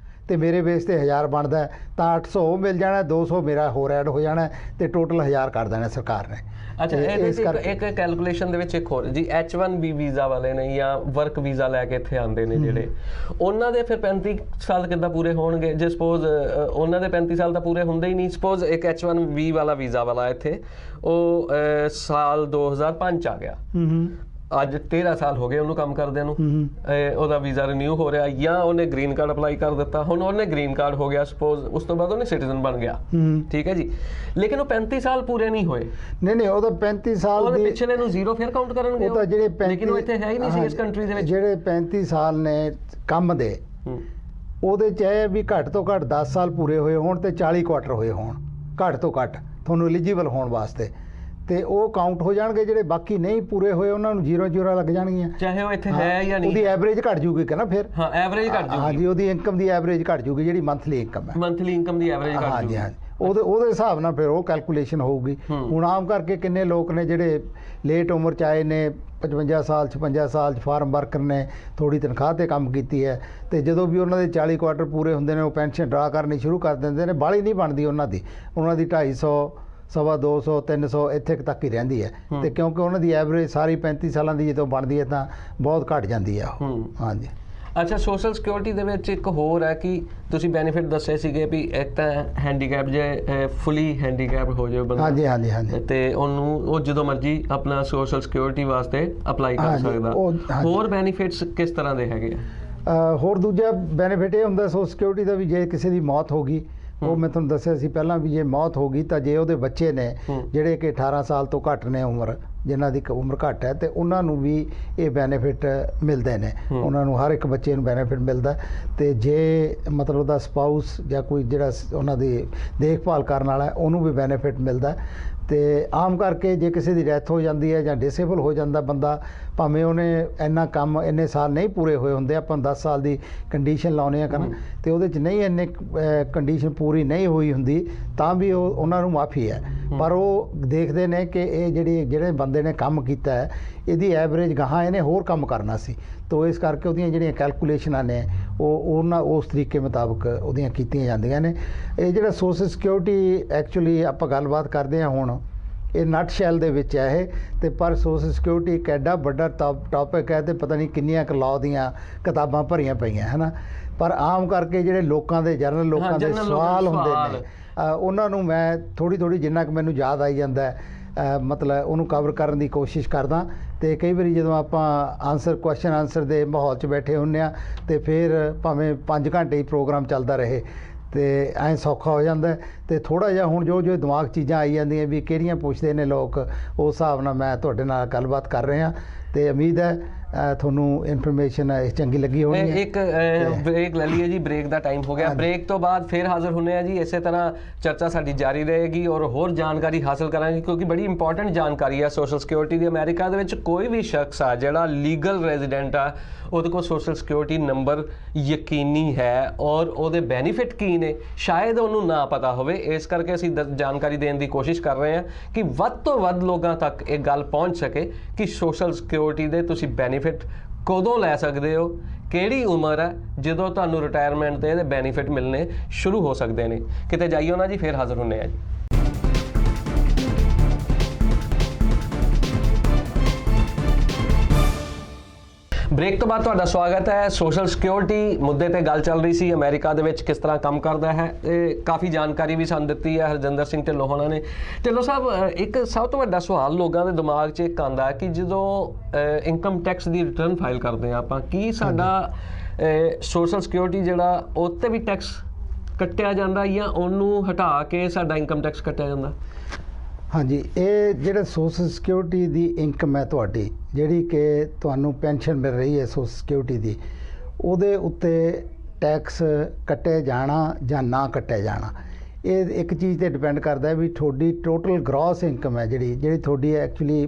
ਤੇ ਮੇਰੇ ਬੇਸ ਤੇ 1000 ਬਣਦਾ ਤਾਂ 800 ਉਹ ਮਿਲ ਜਾਣਾ, 200 ਮੇਰਾ ਹੋਰ ਐਡ ਹੋ ਜਾਣਾ ਤੇ ਟੋਟਲ 1000 ਕਰ ਦੇਣਾ ਸਰਕਾਰ ਨੇ। ਅੱਛਾ, ਇਹਦੇ ਇੱਕ ਕੈਲਕੂਲੇਸ਼ਨ ਦੇ ਵਿੱਚ ਇੱਕ ਹੋਰ ਜੀ, H1B ਵੀਜ਼ਾ ਵਾਲੇ ਨੇ ਜਾਂ ਵਰਕ ਵੀਜ਼ਾ ਲੈ ਕੇ ਇੱਥੇ ਆਉਂਦੇ ਨੇ ਜਿਹੜੇ, ਉਹਨਾਂ ਦੇ ਫਿਰ 35 ਸਾਲ ਕਿੱਦਾਂ ਪੂਰੇ ਹੋਣਗੇ? ਜੇ ਸਪੋਜ਼ ਉਹਨਾਂ ਦੇ 35 ਸਾਲ ਤਾਂ ਪੂਰੇ ਹੁੰਦੇ ਹੀ ਨਹੀਂ। ਸਪੋਜ਼ ਇੱਕ H1B ਵਾਲਾ ਵੀਜ਼ਾ ਵਾਲਾ ਇੱਥੇ ਉਹ ਸਾਲ 2005 ਚ ਆ ਗਿਆ, ਅੱਜ 13 ਸਾਲ ਹੋ ਗਏ ਉਹਨੂੰ ਕੰਮ ਕਰਦਿਆਂ ਨੂੰ, ਉਹਦਾ ਵੀਜ਼ਾ ਰਿਨਿਊ ਹੋ ਰਿਹਾ, ਜਾਂ ਉਹਨੇ ਗ੍ਰੀਨ ਕਾਰਡ ਅਪਲਾਈ ਕਰ ਦਿੱਤਾ, ਹੁਣ ਉਹਨੇ ਗ੍ਰੀਨ ਕਾਰਡ ਹੋ ਗਿਆ ਸਪੋਜ਼, ਉਸ ਤੋਂ ਬਾਅਦ ਉਹਨੇ ਸਿਟੀਜ਼ਨ ਬਣ ਗਿਆ, ਠੀਕ ਹੈ ਜੀ, ਲੇਕਿਨ ਉਹ 35 ਸਾਲ ਪੂਰੇ ਨਹੀਂ ਹੋਏ। ਨਹੀਂ ਉਹਦਾ 35 ਸਾਲ ਉਹਦੇ ਪਿਛਲੇ ਨੂੰ ਜ਼ੀਰੋ ਫਿਰ ਕਾਊਂਟ ਕਰਨਗੇ ਉਹ ਤਾਂ ਜਿਹੜੇ 35, ਲੇਕਿਨ ਉਹ ਇੱਥੇ ਹੈ ਹੀ ਨਹੀਂ ਸੀ ਇਸ ਕੰਟਰੀ ਦੇ ਵਿੱਚ। ਜਿਹੜੇ 35 ਸਾਲ ਨੇ ਕੰਮ ਦੇ, ਉਹਦੇ ਚ ਇਹ ਵੀ ਘੱਟ ਤੋਂ ਘੱਟ 10 ਸਾਲ ਪੂਰੇ ਹੋਏ ਹੋਣ ਤੇ 40 ਕੁਆਟਰ ਹੋਏ ਹੋਣ ਘੱਟ ਤੋਂ ਘੱਟ ਤੁਹਾਨੂੰ ਐਲੀਜੀਬਲ ਹੋਣ ਵਾਸਤੇ, ਤੇ ਉਹ ਕਾਊਂਟ ਹੋ ਜਾਣਗੇ। ਜਿਹੜੇ ਬਾਕੀ ਨਹੀਂ ਪੂਰੇ ਹੋਏ ਉਹਨਾਂ ਨੂੰ 0 ਲੱਗ ਜਾਣਗੀਆਂ, ਚਾਹੇ ਉਹ ਇੱਥੇ ਹੈ ਜਾਂ ਨਹੀਂ। ਉਹਦੀ ਐਵਰੇਜ ਘਟ ਜੂਗੀ ਕਿ ਨਾ ਫਿਰ। ਹਾਂ, ਐਵਰੇਜ ਘਟ ਜੂਗੀ। ਹਾਂਜੀ, ਉਹਦੀ ਇਨਕਮ ਦੀ ਐਵਰੇਜ ਘਟ ਜੂਗੀ, ਜਿਹੜੀ ਮੰਥਲੀ ਇਨਕਮ ਹੈ, ਮੰਥਲੀ ਇਨਕਮ ਦੀ ਐਵਰੇਜ ਘਟ ਜੂਗੀ। ਹਾਂਜੀ, ਉਹਦੇ ਹਿਸਾਬ ਨਾਲ ਫਿਰ ਉਹ ਕੈਲਕੂਲੇਸ਼ਨ ਹੋਊਗੀ। ਹੁਣ ਆਮ ਕਰਕੇ ਕਿੰਨੇ ਲੋਕ ਨੇ ਜਿਹੜੇ ਲੇਟ ਉਮਰ 'ਚ ਆਏ ਨੇ, 55 ਸਾਲ 56 ਸਾਲ 'ਚ ਫਾਰਮ ਵਰਕਰ ਨੇ, ਥੋੜੀ ਤਨਖਾਹ ਤੇ ਕੰਮ ਕੀਤੀ ਹੈ, ਤੇ ਜਦੋਂ ਵੀ ਉਹਨਾਂ ਦੇ 40 ਕੁਆਟਰ ਪੂਰੇ ਹੁੰਦੇ ਨੇ ਉਹ ਪੈਨਸ਼ਨ ਡਰਾ ਕਰਨੀ ਸ਼ੁਰੂ ਕਰ ਦਿੰਦੇ ਨੇ। ਬਾਹਲੀ ਨਹੀਂ ਬਣਦੀ ਉਹਨਾਂ ਦੀ 250 ਸਵਾ 200 300 ਇੱਥੇ ਤੱਕ ਹੀ ਰਹਿੰਦੀ ਹੈ, ਤੇ ਕਿਉਂਕਿ ਉਹਨਾਂ ਦੀ ਐਵਰੇਜ ਸਾਰੀ 35 ਸਾਲਾਂ ਦੀ ਜਦੋਂ ਬਣਦੀ ਹੈ ਤਾਂ ਬਹੁਤ ਘਟ ਜਾਂਦੀ ਹੈ ਉਹ। ਹਾਂਜੀ। ਅੱਛਾ, ਸੋਸ਼ਲ ਸਿਕਿਉਰਿਟੀ ਦੇ ਵਿੱਚ ਇੱਕ ਹੋਰ ਹੈ ਕਿ ਤੁਸੀਂ ਬੈਨੀਫਿਟ ਦੱਸੇ ਸੀਗੇ ਵੀ ਇੱਕ ਤਾਂ ਹੈਂਡੀਕੈਪ ਜੇ ਫੁੱਲੀ ਹੈਂਡੀਕੈਪ ਹੋ ਜਾਵੇ ਬੰਦਾ, ਹਾਂਜੀ, ਤੇ ਉਹਨੂੰ ਉਹ ਜਦੋਂ ਮਰਜ਼ੀ ਆਪਣਾ ਸੋਸ਼ਲ ਸਿਕਿਉਰਿਟੀ ਵਾਸਤੇ ਅਪਲਾਈ ਕਰ ਸਕਦਾ। ਹੋਰ ਬੈਨੀਫਿਟਸ ਕਿਸ ਤਰ੍ਹਾਂ ਦੇ ਹੈਗੇ ਆ? ਹੋਰ ਦੂਜਾ ਬੈਨੀਫਿਟ ਇਹ ਹੁੰਦਾ ਸੋਸ਼ਲ ਸਿਕਿਉਰਿਟੀ ਦਾ ਵੀ ਜੇ ਕਿਸੇ ਦੀ ਮੌਤ ਹੋ ਗਈ, ਉਹ ਮੈਂ ਤੁਹਾਨੂੰ ਦੱਸਿਆ ਸੀ ਪਹਿਲਾਂ ਵੀ ਜੇ ਮੌਤ ਹੋ ਗਈ ਤਾਂ ਜੇ ਉਹਦੇ ਬੱਚੇ ਨੇ ਜਿਹੜੇ ਕਿ 18 ਸਾਲ ਤੋਂ ਘੱਟ ਨੇ ਉਮਰ, ਜਿਨ੍ਹਾਂ ਦੀ ਉਮਰ ਘੱਟ ਹੈ, ਤੇ ਉਹਨਾਂ ਨੂੰ ਵੀ ਇਹ ਬੈਨੀਫਿਟ ਮਿਲਦੇ ਨੇ। ਉਹਨਾਂ ਨੂੰ ਹਰ ਇੱਕ ਬੱਚੇ ਨੂੰ ਬੈਨੀਫਿਟ ਮਿਲਦਾ, ਤੇ ਜੇ ਮਤਲਬ ਉਹਦਾ ਸਪਾਊਸ ਜਾਂ ਕੋਈ ਜਿਹੜਾ ਉਹਨਾਂ ਦੀ ਦੇਖਭਾਲ ਕਰਨ ਵਾਲਾ ਹੈ ਉਹਨੂੰ ਵੀ ਬੈਨੀਫਿਟ ਮਿਲਦਾ। ਤੇ ਆਮ ਕਰਕੇ ਜੇ ਕਿਸੇ ਦੀ ਡੈਥ ਹੋ ਜਾਂਦੀ ਹੈ ਜਾਂ ਡਿਸੇਬਲ ਹੋ ਜਾਂਦਾ ਬੰਦਾ, ਭਾਵੇਂ ਉਹਨੇ ਇੰਨਾ ਕੰਮ ਇੰਨੇ ਸਾਲ ਨਹੀਂ ਪੂਰੇ ਹੋਏ ਹੁੰਦੇ, ਆਪਾਂ 10 ਸਾਲ ਦੀ ਕੰਡੀਸ਼ਨ ਲਾਉਂਦੇ ਆ ਕਰਨ, ਤੇ ਉਹਦੇ 'ਚ ਨਹੀਂ ਇੰਨੇ ਕੰਡੀਸ਼ਨ ਪੂਰੀ ਨਹੀਂ ਹੋਈ ਹੁੰਦੀ ਤਾਂ ਵੀ ਉਹਨਾਂ ਨੂੰ ਮਾਫੀ ਹੈ। ਪਰ ਉਹ ਦੇਖਦੇ ਨੇ ਕਿ ਇਹ ਜਿਹੜੇ ਬੰਦੇ ਨੇ ਕੰਮ ਕੀਤਾ ਹੈ ਇਹਦੀ ਐਵਰੇਜ ਗਾਹਾਂ ਇਹਨੇ ਹੋਰ ਕੰਮ ਕਰਨਾ ਸੀ, ਤੋ ਇਸ ਕਰਕੇ ਉਹਦੀਆਂ ਜਿਹੜੀਆਂ ਕੈਲਕੂਲੇਸ਼ਨਾਂ ਨੇ ਉਹਨਾਂ ਉਸ ਤਰੀਕੇ ਮੁਤਾਬਕ ਉਹਦੀਆਂ ਕੀਤੀਆਂ ਜਾਂਦੀਆਂ ਨੇ। ਇਹ ਜਿਹੜਾ ਸੋਸ਼ਲ ਸਿਕਿਉਰਿਟੀ ਐਕਚੁਅਲੀ ਆਪਾਂ ਗੱਲਬਾਤ ਕਰਦੇ ਹਾਂ ਹੁਣ, ਇਹ ਨਟ ਸ਼ੈਲ ਦੇ ਵਿੱਚ ਹੈ ਇਹ, ਤੇ ਪਰ ਸੋਸ਼ਲ ਸਿਕਿਉਰਿਟੀ ਇੱਕ ਐਡਾ ਵੱਡਾ ਟੌਪਿਕ ਹੈ ਤੇ ਪਤਾ ਨਹੀਂ ਕਿੰਨੀਆਂ ਕੁ ਲਾਅ ਦੀਆਂ ਕਿਤਾਬਾਂ ਭਰੀਆਂ ਪਈਆਂ ਹੈ ਨਾ। ਪਰ ਆਮ ਕਰਕੇ ਜਿਹੜੇ ਲੋਕਾਂ ਦੇ ਜਨਰਲ ਲੋਕਾਂ ਦੇ ਸਵਾਲ ਹੁੰਦੇ ਨੇ, ਉਹਨਾਂ ਨੂੰ ਮੈਂ ਥੋੜ੍ਹੀ ਜਿੰਨਾ ਕੁ ਮੈਨੂੰ ਯਾਦ ਆਈ ਜਾਂਦਾ ਮਤਲਬ ਉਹਨੂੰ ਕਵਰ ਕਰਨ ਦੀ ਕੋਸ਼ਿਸ਼ ਕਰਦਾ। ਤੇ ਕਈ ਵਾਰੀ ਜਦੋਂ ਆਪਾਂ ਕੁਐਸਚਨ ਆਨਸਰ ਦੇ ਮਾਹੌਲ 'ਚ ਬੈਠੇ ਹੁੰਦੇ ਹਾਂ ਤੇ ਫਿਰ ਭਾਵੇਂ 5 ਘੰਟੇ ਹੀ ਪ੍ਰੋਗਰਾਮ ਚੱਲਦਾ ਰਹੇ ਤੇ ਐਂ ਸੌਖਾ ਹੋ ਜਾਂਦਾ। ਤੇ ਥੋੜ੍ਹਾ ਜਿਹਾ ਹੁਣ ਜੋ ਦਿਮਾਗ ਚੀਜ਼ਾਂ ਆਈ ਜਾਂਦੀਆਂ ਵੀ ਕਿਹੜੀਆਂ ਪੁੱਛਦੇ ਨੇ ਲੋਕ, ਉਸ ਹਿਸਾਬ ਨਾਲ ਮੈਂ ਤੁਹਾਡੇ ਨਾਲ ਗੱਲਬਾਤ ਕਰ ਰਿਹਾ, ਤੇ ਉਮੀਦ ਹੈ ਤੁਹਾਨੂੰ ਇਨਫੋਰਮੇਸ਼ਨ ਚੰਗੀ ਲੱਗੀ ਹੋਣੀ ਹੈ। ਇੱਕ ਬ੍ਰੇਕ ਲੈ ਲਈਏ ਜੀ, ਬ੍ਰੇਕ ਦਾ ਟਾਈਮ ਹੋ ਗਿਆ। ਬ੍ਰੇਕ ਤੋਂ ਬਾਅਦ ਫਿਰ ਹਾਜ਼ਰ ਹੁੰਦੇ ਆ ਜੀ। ਇਸੇ ਤਰ੍ਹਾਂ ਚਰਚਾ ਸਾਡੀ ਜਾਰੀ ਰਹੇਗੀ ਔਰ ਹੋਰ ਜਾਣਕਾਰੀ ਹਾਸਲ ਕਰਾਂਗੇ, ਕਿਉਂਕਿ ਬੜੀ ਇੰਪੋਰਟੈਂਟ ਜਾਣਕਾਰੀ ਹੈ ਸੋਸ਼ਲ ਸਿਕਿਉਰਿਟੀ ਦੀ। ਅਮਰੀਕਾ ਦੇ ਵਿੱਚ ਕੋਈ ਵੀ ਸ਼ਖਸ ਆ ਜਿਹੜਾ ਲੀਗਲ ਰੈਜ਼ੀਡੈਂਟ ਆ, ਉਹਦੇ ਕੋਲ ਸੋਸ਼ਲ ਸਿਕਿਉਰਿਟੀ ਨੰਬਰ ਯਕੀਨੀ ਹੈ ਔਰ ਉਹਦੇ ਬੈਨੀਫਿਟ ਕੀ ਨੇ ਸ਼ਾਇਦ ਉਹਨੂੰ ਨਾ ਪਤਾ ਹੋਵੇ। ਇਸ ਕਰਕੇ ਅਸੀਂ ਜਾਣਕਾਰੀ ਦੇਣ ਦੀ ਕੋਸ਼ਿਸ਼ ਕਰ ਰਹੇ ਹਾਂ ਕਿ ਵੱਧ ਤੋਂ ਵੱਧ ਲੋਕਾਂ ਤੱਕ ਇਹ ਗੱਲ ਪਹੁੰਚ ਸਕੇ ਕਿ ਸੋਸ਼ਲ ਸਿਕਿਉਰਿਟੀ ਦੇ ਤੁਸੀਂ ਬੈਨੀਫਿਟ ਕਦੋਂ ਲੈ ਸਕਦੇ ਹੋ, ਕਿਹੜੀ ਉਮਰ ਹੈ ਜਦੋਂ ਤੁਹਾਨੂੰ ਰਿਟਾਇਰਮੈਂਟ ਦੇ ਇਹਦੇ ਬੈਨੀਫਿਟ ਮਿਲਣੇ ਸ਼ੁਰੂ ਹੋ ਸਕਦੇ ਨੇ। ਕਿਤੇ ਜਾਈਓ ਨਾ ਜੀ, ਫਿਰ ਹਾਜ਼ਰ ਹੁੰਦੇ ਆ ਜੀ। ਬ੍ਰੇਕ ਤੋਂ ਬਾਅਦ ਤੁਹਾਡਾ ਸਵਾਗਤ ਹੈ। ਸੋਸ਼ਲ ਸਿਕਿਉਰਿਟੀ ਮੁੱਦੇ ਤੇ ਗੱਲ ਚੱਲ ਰਹੀ ਸੀ, ਅਮਰੀਕਾ ਦੇ ਵਿੱਚ ਕਿਸ ਤਰ੍ਹਾਂ ਕੰਮ ਕਰਦਾ ਹੈ। ਕਾਫੀ ਜਾਣਕਾਰੀ ਵੀ ਸਾਨੂੰ ਦਿੱਤੀ ਹੈ ਹਰਜਿੰਦਰ ਸਿੰਘ ਢਿੱਲੋਂ ਹੋਣਾ ਨੇ। ਢਿੱਲੋਂ ਸਾਹਿਬ, ਇੱਕ ਸਭ ਤੋਂ ਵੱਡਾ ਸਵਾਲ ਲੋਕਾਂ ਦੇ ਦਿਮਾਗ 'ਚ ਇੱਕ ਆਉਂਦਾ ਹੈ ਕਿ ਜਦੋਂ ਇਨਕਮ ਟੈਕਸ ਦੀ ਰਿਟਰਨ ਫਾਈਲ ਕਰਦੇ ਹਾਂ ਆਪਾਂ, ਕੀ ਸਾਡਾ ਸੋਸ਼ਲ ਸਿਕਿਉਰਿਟੀ ਜਿਹੜਾ ਉਹ 'ਤੇ ਵੀ ਟੈਕਸ ਕੱਟਿਆ ਜਾਂਦਾ ਜਾਂ ਉਹਨੂੰ ਹਟਾ ਕੇ ਸਾਡਾ ਇਨਕਮ ਟੈਕਸ ਕੱਟਿਆ ਜਾਂਦਾ? ਹਾਂਜੀ, ਇਹ ਜਿਹੜਾ ਸੋਸ਼ਲ ਸਿਕਿਉਰਿਟੀ ਦੀ ਇਨਕਮ ਹੈ ਤੁਹਾਡੀ, ਜਿਹੜੀ ਕਿ ਤੁਹਾਨੂੰ ਪੈਨਸ਼ਨ ਮਿਲ ਰਹੀ ਹੈ ਸੋਸ਼ਲ ਸਿਕਿਉਰਿਟੀ ਦੀ, ਉਹਦੇ ਉੱਤੇ ਟੈਕਸ ਕੱਟਿਆ ਜਾਣਾ ਜਾਂ ਨਾ ਕੱਟਿਆ ਜਾਣਾ, ਇਹ ਇੱਕ ਚੀਜ਼ ਤੇ ਡਿਪੈਂਡ ਕਰਦਾ ਵੀ ਤੁਹਾਡੀ ਟੋਟਲ ਗ੍ਰੋਸ ਇਨਕਮ ਹੈ ਜਿਹੜੀ ਤੁਹਾਡੀ ਐਕਚੁਅਲੀ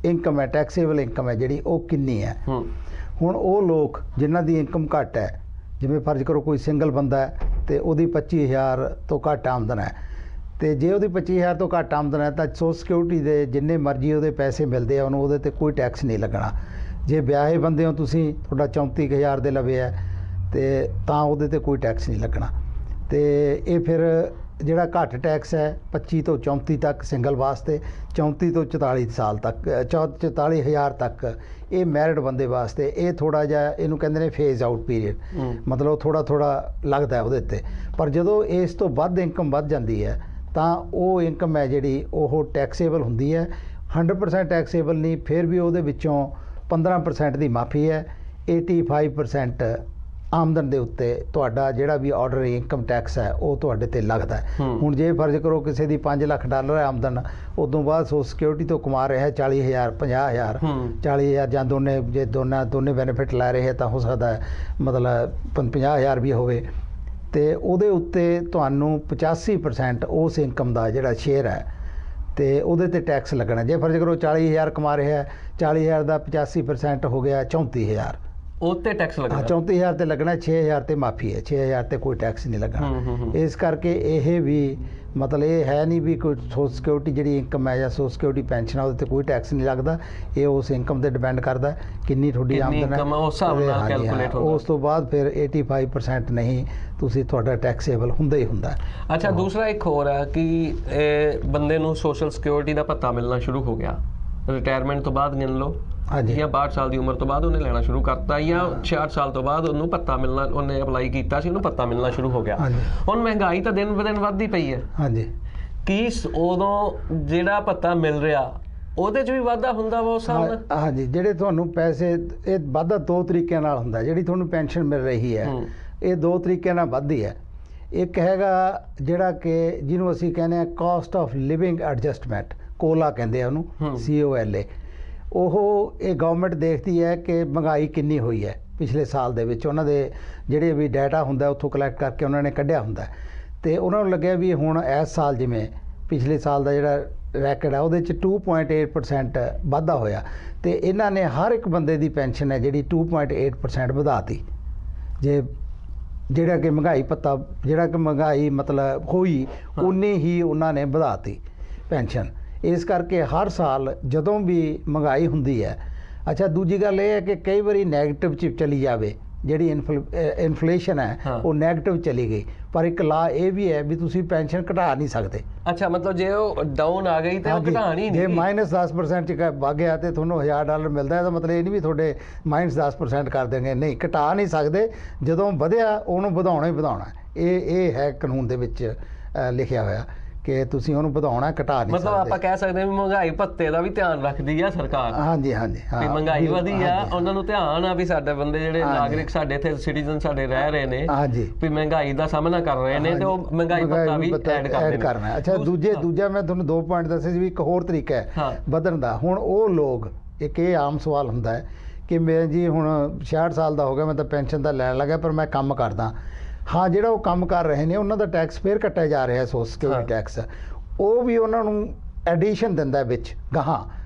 ਇਨਕਮ ਹੈ, ਟੈਕਸੇਬਲ ਇਨਕਮ ਹੈ ਜਿਹੜੀ, ਉਹ ਕਿੰਨੀ ਹੈ। ਹੁਣ ਉਹ ਲੋਕ ਜਿਨ੍ਹਾਂ ਦੀ ਇਨਕਮ ਘੱਟ ਹੈ, ਜਿਵੇਂ ਫਰਜ਼ ਕਰੋ ਕੋਈ ਸਿੰਗਲ ਬੰਦਾ ਹੈ ਤੇ ਉਹਦੀ 25,000 ਤੋਂ ਘੱਟ ਆਮਦਨ ਹੈ, ਤੇ ਜੇ ਉਹਦੀ 25,000 ਤੋਂ ਘੱਟ ਆਮਦਨ ਹੈ ਤਾਂ ਸੋਸ਼ਲ ਸਿਕਿਉਰਿਟੀ ਦੇ ਜਿੰਨੇ ਮਰਜ਼ੀ ਉਹਦੇ ਪੈਸੇ ਮਿਲਦੇ ਆ ਉਹਨੂੰ ਉਹਦੇ ਤੇ ਕੋਈ ਟੈਕਸ ਨਹੀਂ ਲੱਗਣਾ। ਜੇ ਵਿਆਹੇ ਬੰਦੇ ਹੋ ਤੁਸੀਂ, ਤੁਹਾਡਾ 34,000 ਦੇ ਲਵੇ ਹੈ, ਤੇ ਤਾਂ ਉਹਦੇ ਤੇ ਕੋਈ ਟੈਕਸ ਨਹੀਂ ਲੱਗਣਾ। ਤੇ ਇਹ ਫਿਰ ਜਿਹੜਾ ਘੱਟ ਟੈਕਸ ਹੈ 25 ਤੋਂ 34 ਤੱਕ ਸਿੰਗਲ ਵਾਸਤੇ, 34 ਤੋਂ 44 ਸਾਲ ਤੱਕ 44,000 ਤੱਕ ਇਹ ਮੈਰਿਡ ਬੰਦੇ ਵਾਸਤੇ। ਇਹ ਥੋੜਾ ਜਿਹਾ ਇਹਨੂੰ ਕਹਿੰਦੇ ਨੇ ਫੇਜ਼ ਆਊਟ ਪੀਰੀਅਡ, ਮਤਲਬ ਥੋੜਾ ਲੱਗਦਾ ਉਹਦੇ ਤੇ। ਪਰ ਜਦੋਂ ਇਸ ਤੋਂ ਵੱਧ ਇਨਕਮ ਵੱਧ ਜਾਂਦੀ ਹੈ ਤਾਂ ਉਹ ਇਨਕਮ ਹੈ ਜਿਹੜੀ ਉਹ ਟੈਕਸੇਬਲ ਹੁੰਦੀ ਹੈ। 100% ਟੈਕਸੇਬਲ ਨਹੀਂ, ਫਿਰ ਵੀ ਉਹਦੇ ਵਿੱਚੋਂ 15% ਦੀ ਮਾਫੀ ਹੈ। 85% ਆਮਦਨ ਦੇ ਉੱਤੇ ਤੁਹਾਡਾ ਜਿਹੜਾ ਵੀ ਆਰਡਨਰੀ ਇਨਕਮ ਟੈਕਸ ਹੈ ਉਹ ਤੁਹਾਡੇ ਤੇ ਲੱਗਦਾ ਹੈ। ਹੁਣ ਜੇ ਫਰਜ਼ ਕਰੋ ਕਿਸੇ ਦੀ $5 ਲੱਖ ਹੈ ਆਮਦਨ, ਉਦੋਂ ਬਾਅਦ ਸੋਸ਼ਲ ਸਿਕਿਉਰਿਟੀ ਤੋਂ ਕਮਾ ਰਿਹਾ 40,000 50,000 40,000 ਜਾਂ ਜੇ ਦੋਨੇ ਬੈਨੀਫਿਟ ਲੈ ਰਹੇ ਤਾਂ ਹੋ ਸਕਦਾ ਹੈ ਮਤਲਬ 50,000 ਵੀ ਹੋਵੇ, ਤੇ ਉਹਦੇ ਉੱਤੇ ਤੁਹਾਨੂੰ 85% ਉਸ ਇਨਕਮ ਦਾ ਜਿਹੜਾ ਸ਼ੇਅਰ ਹੈ ਤੇ ਉਹਦੇ ਤੇ ਟੈਕਸ ਲੱਗਣਾ। ਜੇ ਫਰਜ਼ ਕਰੋ 40,000 ਕਮਾ ਰਿਹਾ, 40,000 ਦਾ 85% ਹੋ ਗਿਆ 34,000, ਉਹ ਤੇ ਟੈਕਸ ਲੱਗਣਾ। 34,000 ਤੇ ਲੱਗਣਾ, 6,000 ਤੇ ਮਾਫੀ ਹੈ, 6,000 ਤੇ ਕੋਈ ਟੈਕਸ ਨਹੀਂ ਲੱਗਣਾ। ਇਸ ਕਰਕੇ ਇਹ ਵੀ ਮਤਲਬ ਇਹ ਹੈ ਨਹੀਂ ਵੀ ਕੋਈ ਸੋਸ਼ਲ ਸਿਕਿਉਰਿਟੀ ਜਿਹੜੀ ਇਨਕਮ ਹੈ ਜਾਂ ਸੋਸ਼ਲ ਸਿਕਿਉਰਿਟੀ ਪੈਨਸ਼ਨ ਹੈ ਉਹਦੇ ਤੇ ਕੋਈ ਟੈਕਸ ਨਹੀਂ ਲੱਗਦਾ। ਇਹ ਉਸ ਇਨਕਮ ਤੇ ਡਿਪੈਂਡ ਕਰਦਾ ਕਿੰਨੀ ਤੁਹਾਡੀ ਆਮਦਨ ਹੈ, ਉਸ ਹਿਸਾਬ ਨਾਲ ਕੈਲਕੂਲੇਟ ਹੁੰਦਾ। ਉਸ ਤੋਂ ਬਾਅਦ ਫਿਰ 85% ਨਹੀਂ ਤੁਸੀਂ ਤੁਹਾਡਾ ਟੈਕਸੇਬਲ ਹੁੰਦਾ ਹੀ ਹੁੰਦਾ। ਅੱਛਾ, ਦੂਸਰਾ ਇੱਕ ਹੋਰ ਹੈ ਕਿ ਬੰਦੇ ਨੂੰ ਸੋਸ਼ਲ ਸਿਕਿਉਰਿਟੀ ਦਾ ਭੱਤਾ ਮਿਲਣਾ ਸ਼ੁਰੂ ਹੋ ਗਿਆ ਰਿਟਾਇਰਮੈਂਟ ਤੋਂ ਬਾਅਦ, ਗਿਣ ਲਓ ਜਾਂ 62 ਸਾਲ ਦੀ ਉਮਰ ਤੋਂ ਬਾਅਦ ਉਹਨੇ ਲੈਣਾ ਸ਼ੁਰੂ ਕਰਤਾ, ਜਾਂ 66 ਸਾਲ ਤੋਂ ਬਾਅਦ ਉਹਨੂੰ ਭੱਤਾ ਮਿਲਣਾ, ਉਹਨੇ ਅਪਲਾਈ ਕੀਤਾ ਸੀ, ਉਹਨੂੰ ਭੱਤਾ ਮਿਲਣਾ ਸ਼ੁਰੂ ਹੋ ਗਿਆ। ਹੁਣ ਮਹਿੰਗਾਈ ਤਾਂ ਦਿਨ ਬ ਦਿਨ ਵੱਧਦੀ ਪਈ ਹੈ। ਹਾਂਜੀ, ਕੀ ਉਦੋਂ ਜਿਹੜਾ ਭੱਤਾ ਮਿਲ ਰਿਹਾ ਉਹਦੇ 'ਚ ਵੀ ਵਾਧਾ ਹੁੰਦਾ ਵਾ ਉਸ ਹਿਸਾਬ ਨਾਲ? ਹਾਂਜੀ, ਜਿਹੜੇ ਤੁਹਾਨੂੰ ਪੈਸੇ, ਇਹ ਵਾਧਾ ਦੋ ਤਰੀਕਿਆਂ ਨਾਲ ਹੁੰਦਾ। ਜਿਹੜੀ ਤੁਹਾਨੂੰ ਪੈਨਸ਼ਨ ਮਿਲ ਰਹੀ ਹੈ ਇਹ ਦੋ ਤਰੀਕਿਆਂ ਨਾਲ ਵੱਧਦੀ ਹੈ। ਇੱਕ ਹੈਗਾ ਜਿਹੜਾ ਕਿ ਜਿਹਨੂੰ ਅਸੀਂ ਕਹਿੰਦੇ ਹਾਂ ਕਾਸਟ ਆਫ ਲਿਵਿੰਗ ਐਡਜਸਟਮੈਂਟ, ਕੋਲਾ ਕਹਿੰਦੇ ਆ ਉਹਨੂੰ, COLA। ਉਹ ਇਹ ਗਵਰਨਮੈਂਟ ਦੇਖਦੀ ਹੈ ਕਿ ਮਹਿੰਗਾਈ ਕਿੰਨੀ ਹੋਈ ਹੈ ਪਿਛਲੇ ਸਾਲ ਦੇ ਵਿੱਚ। ਉਹਨਾਂ ਦੇ ਜਿਹੜੇ ਵੀ ਡਾਟਾ ਹੁੰਦਾ ਉੱਥੋਂ ਕਲੈਕਟ ਕਰਕੇ ਉਹਨਾਂ ਨੇ ਕੱਢਿਆ ਹੁੰਦਾ, ਤੇ ਉਹਨਾਂ ਨੂੰ ਲੱਗਿਆ ਵੀ ਹੁਣ ਇਸ ਸਾਲ ਜਿਵੇਂ ਪਿਛਲੇ ਸਾਲ ਦਾ ਜਿਹੜਾ ਰੈਕਡ ਹੈ ਉਹਦੇ 'ਚ 2.8% ਵਾਧਾ ਹੋਇਆ, ਤੇ ਇਹਨਾਂ ਨੇ ਹਰ ਇੱਕ ਬੰਦੇ ਦੀ ਪੈਨਸ਼ਨ ਹੈ ਜਿਹੜੀ 2.8% ਵਧਾਤੀ। ਜਿਹੜਾ ਕਿ ਮਹਿੰਗਾਈ ਭੱਤਾ, ਜਿਹੜਾ ਕਿ ਮਹਿੰਗਾਈ ਮਤਲਬ ਹੋਈ ਉਨੀ ਹੀ ਉਹਨਾਂ ਨੇ ਵਧਾਤੀ ਪੈਨਸ਼ਨ। ਇਸ ਕਰਕੇ ਹਰ ਸਾਲ ਜਦੋਂ ਵੀ ਮਹਿੰਗਾਈ ਹੁੰਦੀ ਹੈ। ਅੱਛਾ, ਦੂਜੀ ਗੱਲ ਇਹ ਹੈ ਕਿ ਕਈ ਵਾਰੀ ਨੈਗੇਟਿਵ 'ਚ ਚਲੀ ਜਾਵੇ, ਜਿਹੜੀ ਇਨਫਲੇਸ਼ਨ ਹੈ ਉਹ ਨੈਗੇਟਿਵ ਚਲੀ ਗਈ, ਪਰ ਇੱਕ ਲਾ ਇਹ ਵੀ ਹੈ ਵੀ ਤੁਸੀਂ ਪੈਨਸ਼ਨ ਘਟਾ ਨਹੀਂ ਸਕਦੇ। ਅੱਛਾ, ਮਤਲਬ ਜੇ ਉਹ ਡਾਊਨ ਆ ਗਈ ਤਾਂ ਉਹ ਘਟਾਣੀ ਨਹੀਂ। ਜੇ -10% 'ਚ ਵਗ ਗਿਆ ਤੇ ਤੁਹਾਨੂੰ $1,000 ਮਿਲਦਾ ਹੈ ਤਾਂ ਮਤਲਬ ਇਹ ਨਹੀਂ ਵੀ ਤੁਹਾਡੇ -10% ਕਰ ਦੇਣਗੇ, ਨਹੀਂ, ਘਟਾ ਨਹੀਂ ਸਕਦੇ। ਜਦੋਂ ਵਧਿਆ ਉਹਨੂੰ ਵਧਾਉਣਾ ਹੀ ਵਧਾਉਣਾ। ਇਹ ਹੈ ਕਾਨੂੰਨ ਦੇ ਵਿੱਚ ਲਿਖਿਆ ਹੋਇਆ ਕਿ ਤੁਸੀਂ ਉਹਨੂੰ ਵਧਾਉਣਾ, ਘਟਾ ਨਹੀਂ ਸਕਦੇ। ਮਤਲਬ ਆਪਾਂ ਕਹਿ ਸਕਦੇ ਹਾਂ ਵੀ ਮਹਿੰਗਾਈ ਭੱਤੇ ਦਾ ਵੀ ਧਿਆਨ ਰੱਖਦੀ ਆ ਸਰਕਾਰ। ਹਾਂਜੀ ਹਾਂਜੀ, ਵੀ ਮਹਿੰਗਾਈ ਵਧੀ ਆ, ਉਹਨਾਂ ਨੂੰ ਧਿਆਨ ਆ ਵੀ ਸਾਡੇ ਬੰਦੇ ਜਿਹੜੇ ਨਾਗਰਿਕ ਸਾਡੇ ਇੱਥੇ ਸਿਟੀਜ਼ਨ ਸਾਡੇ ਰਹਿ ਰਹੇ ਨੇ ਵੀ ਮਹਿੰਗਾਈ ਦਾ ਸਾਹਮਣਾ ਕਰ ਰਹੇ ਨੇ, ਤੇ ਉਹ ਮਹਿੰਗਾਈ ਭੱਤਾ ਵੀ ਐਡ ਕਰਨਾ। ਅੱਛਾ, ਦੂਜਾ ਮੈਂ ਤੁਹਾਨੂੰ 2 ਪੁਆਇੰਟ ਦੱਸੇ ਸੀ ਵੀ ਇੱਕ ਹੋਰ ਤਰੀਕਾ ਹੈ ਵਧਣ ਦਾ। ਹੁਣ ਉਹ ਲੋਕ, ਇੱਕ ਇਹ ਆਮ ਸਵਾਲ ਹੁੰਦਾ ਹੈ ਕਿ ਮੈਂ ਜੀ ਹੁਣ 66 ਸਾਲ ਦਾ ਹੋ ਗਿਆ, ਮੈਂ ਤਾਂ ਪੈਨਸ਼ਨ ਤਾਂ ਲੈਣ ਲੱਗਾ ਪਰ ਮੈਂ ਕੰਮ ਕਰਦਾ। ਹਾਂ, ਜਿਹੜਾ ਉਹ ਕੰਮ ਕਰ ਰਹੇ ਨੇ ਉਹਨਾਂ ਦਾ ਟੈਕਸ ਫੇਰ ਕੱਟਿਆ ਜਾ ਰਿਹਾ ਸੋਸ਼ਲ ਸਿਕਿਉਰਿਟੀ ਟੈਕਸ, ਉਹ ਵੀ ਉਹਨਾਂ ਨੂੰ ਐਡੀਸ਼ਨ ਦਿੰਦਾ ਵਿੱਚ ਗਾਹਾਂ।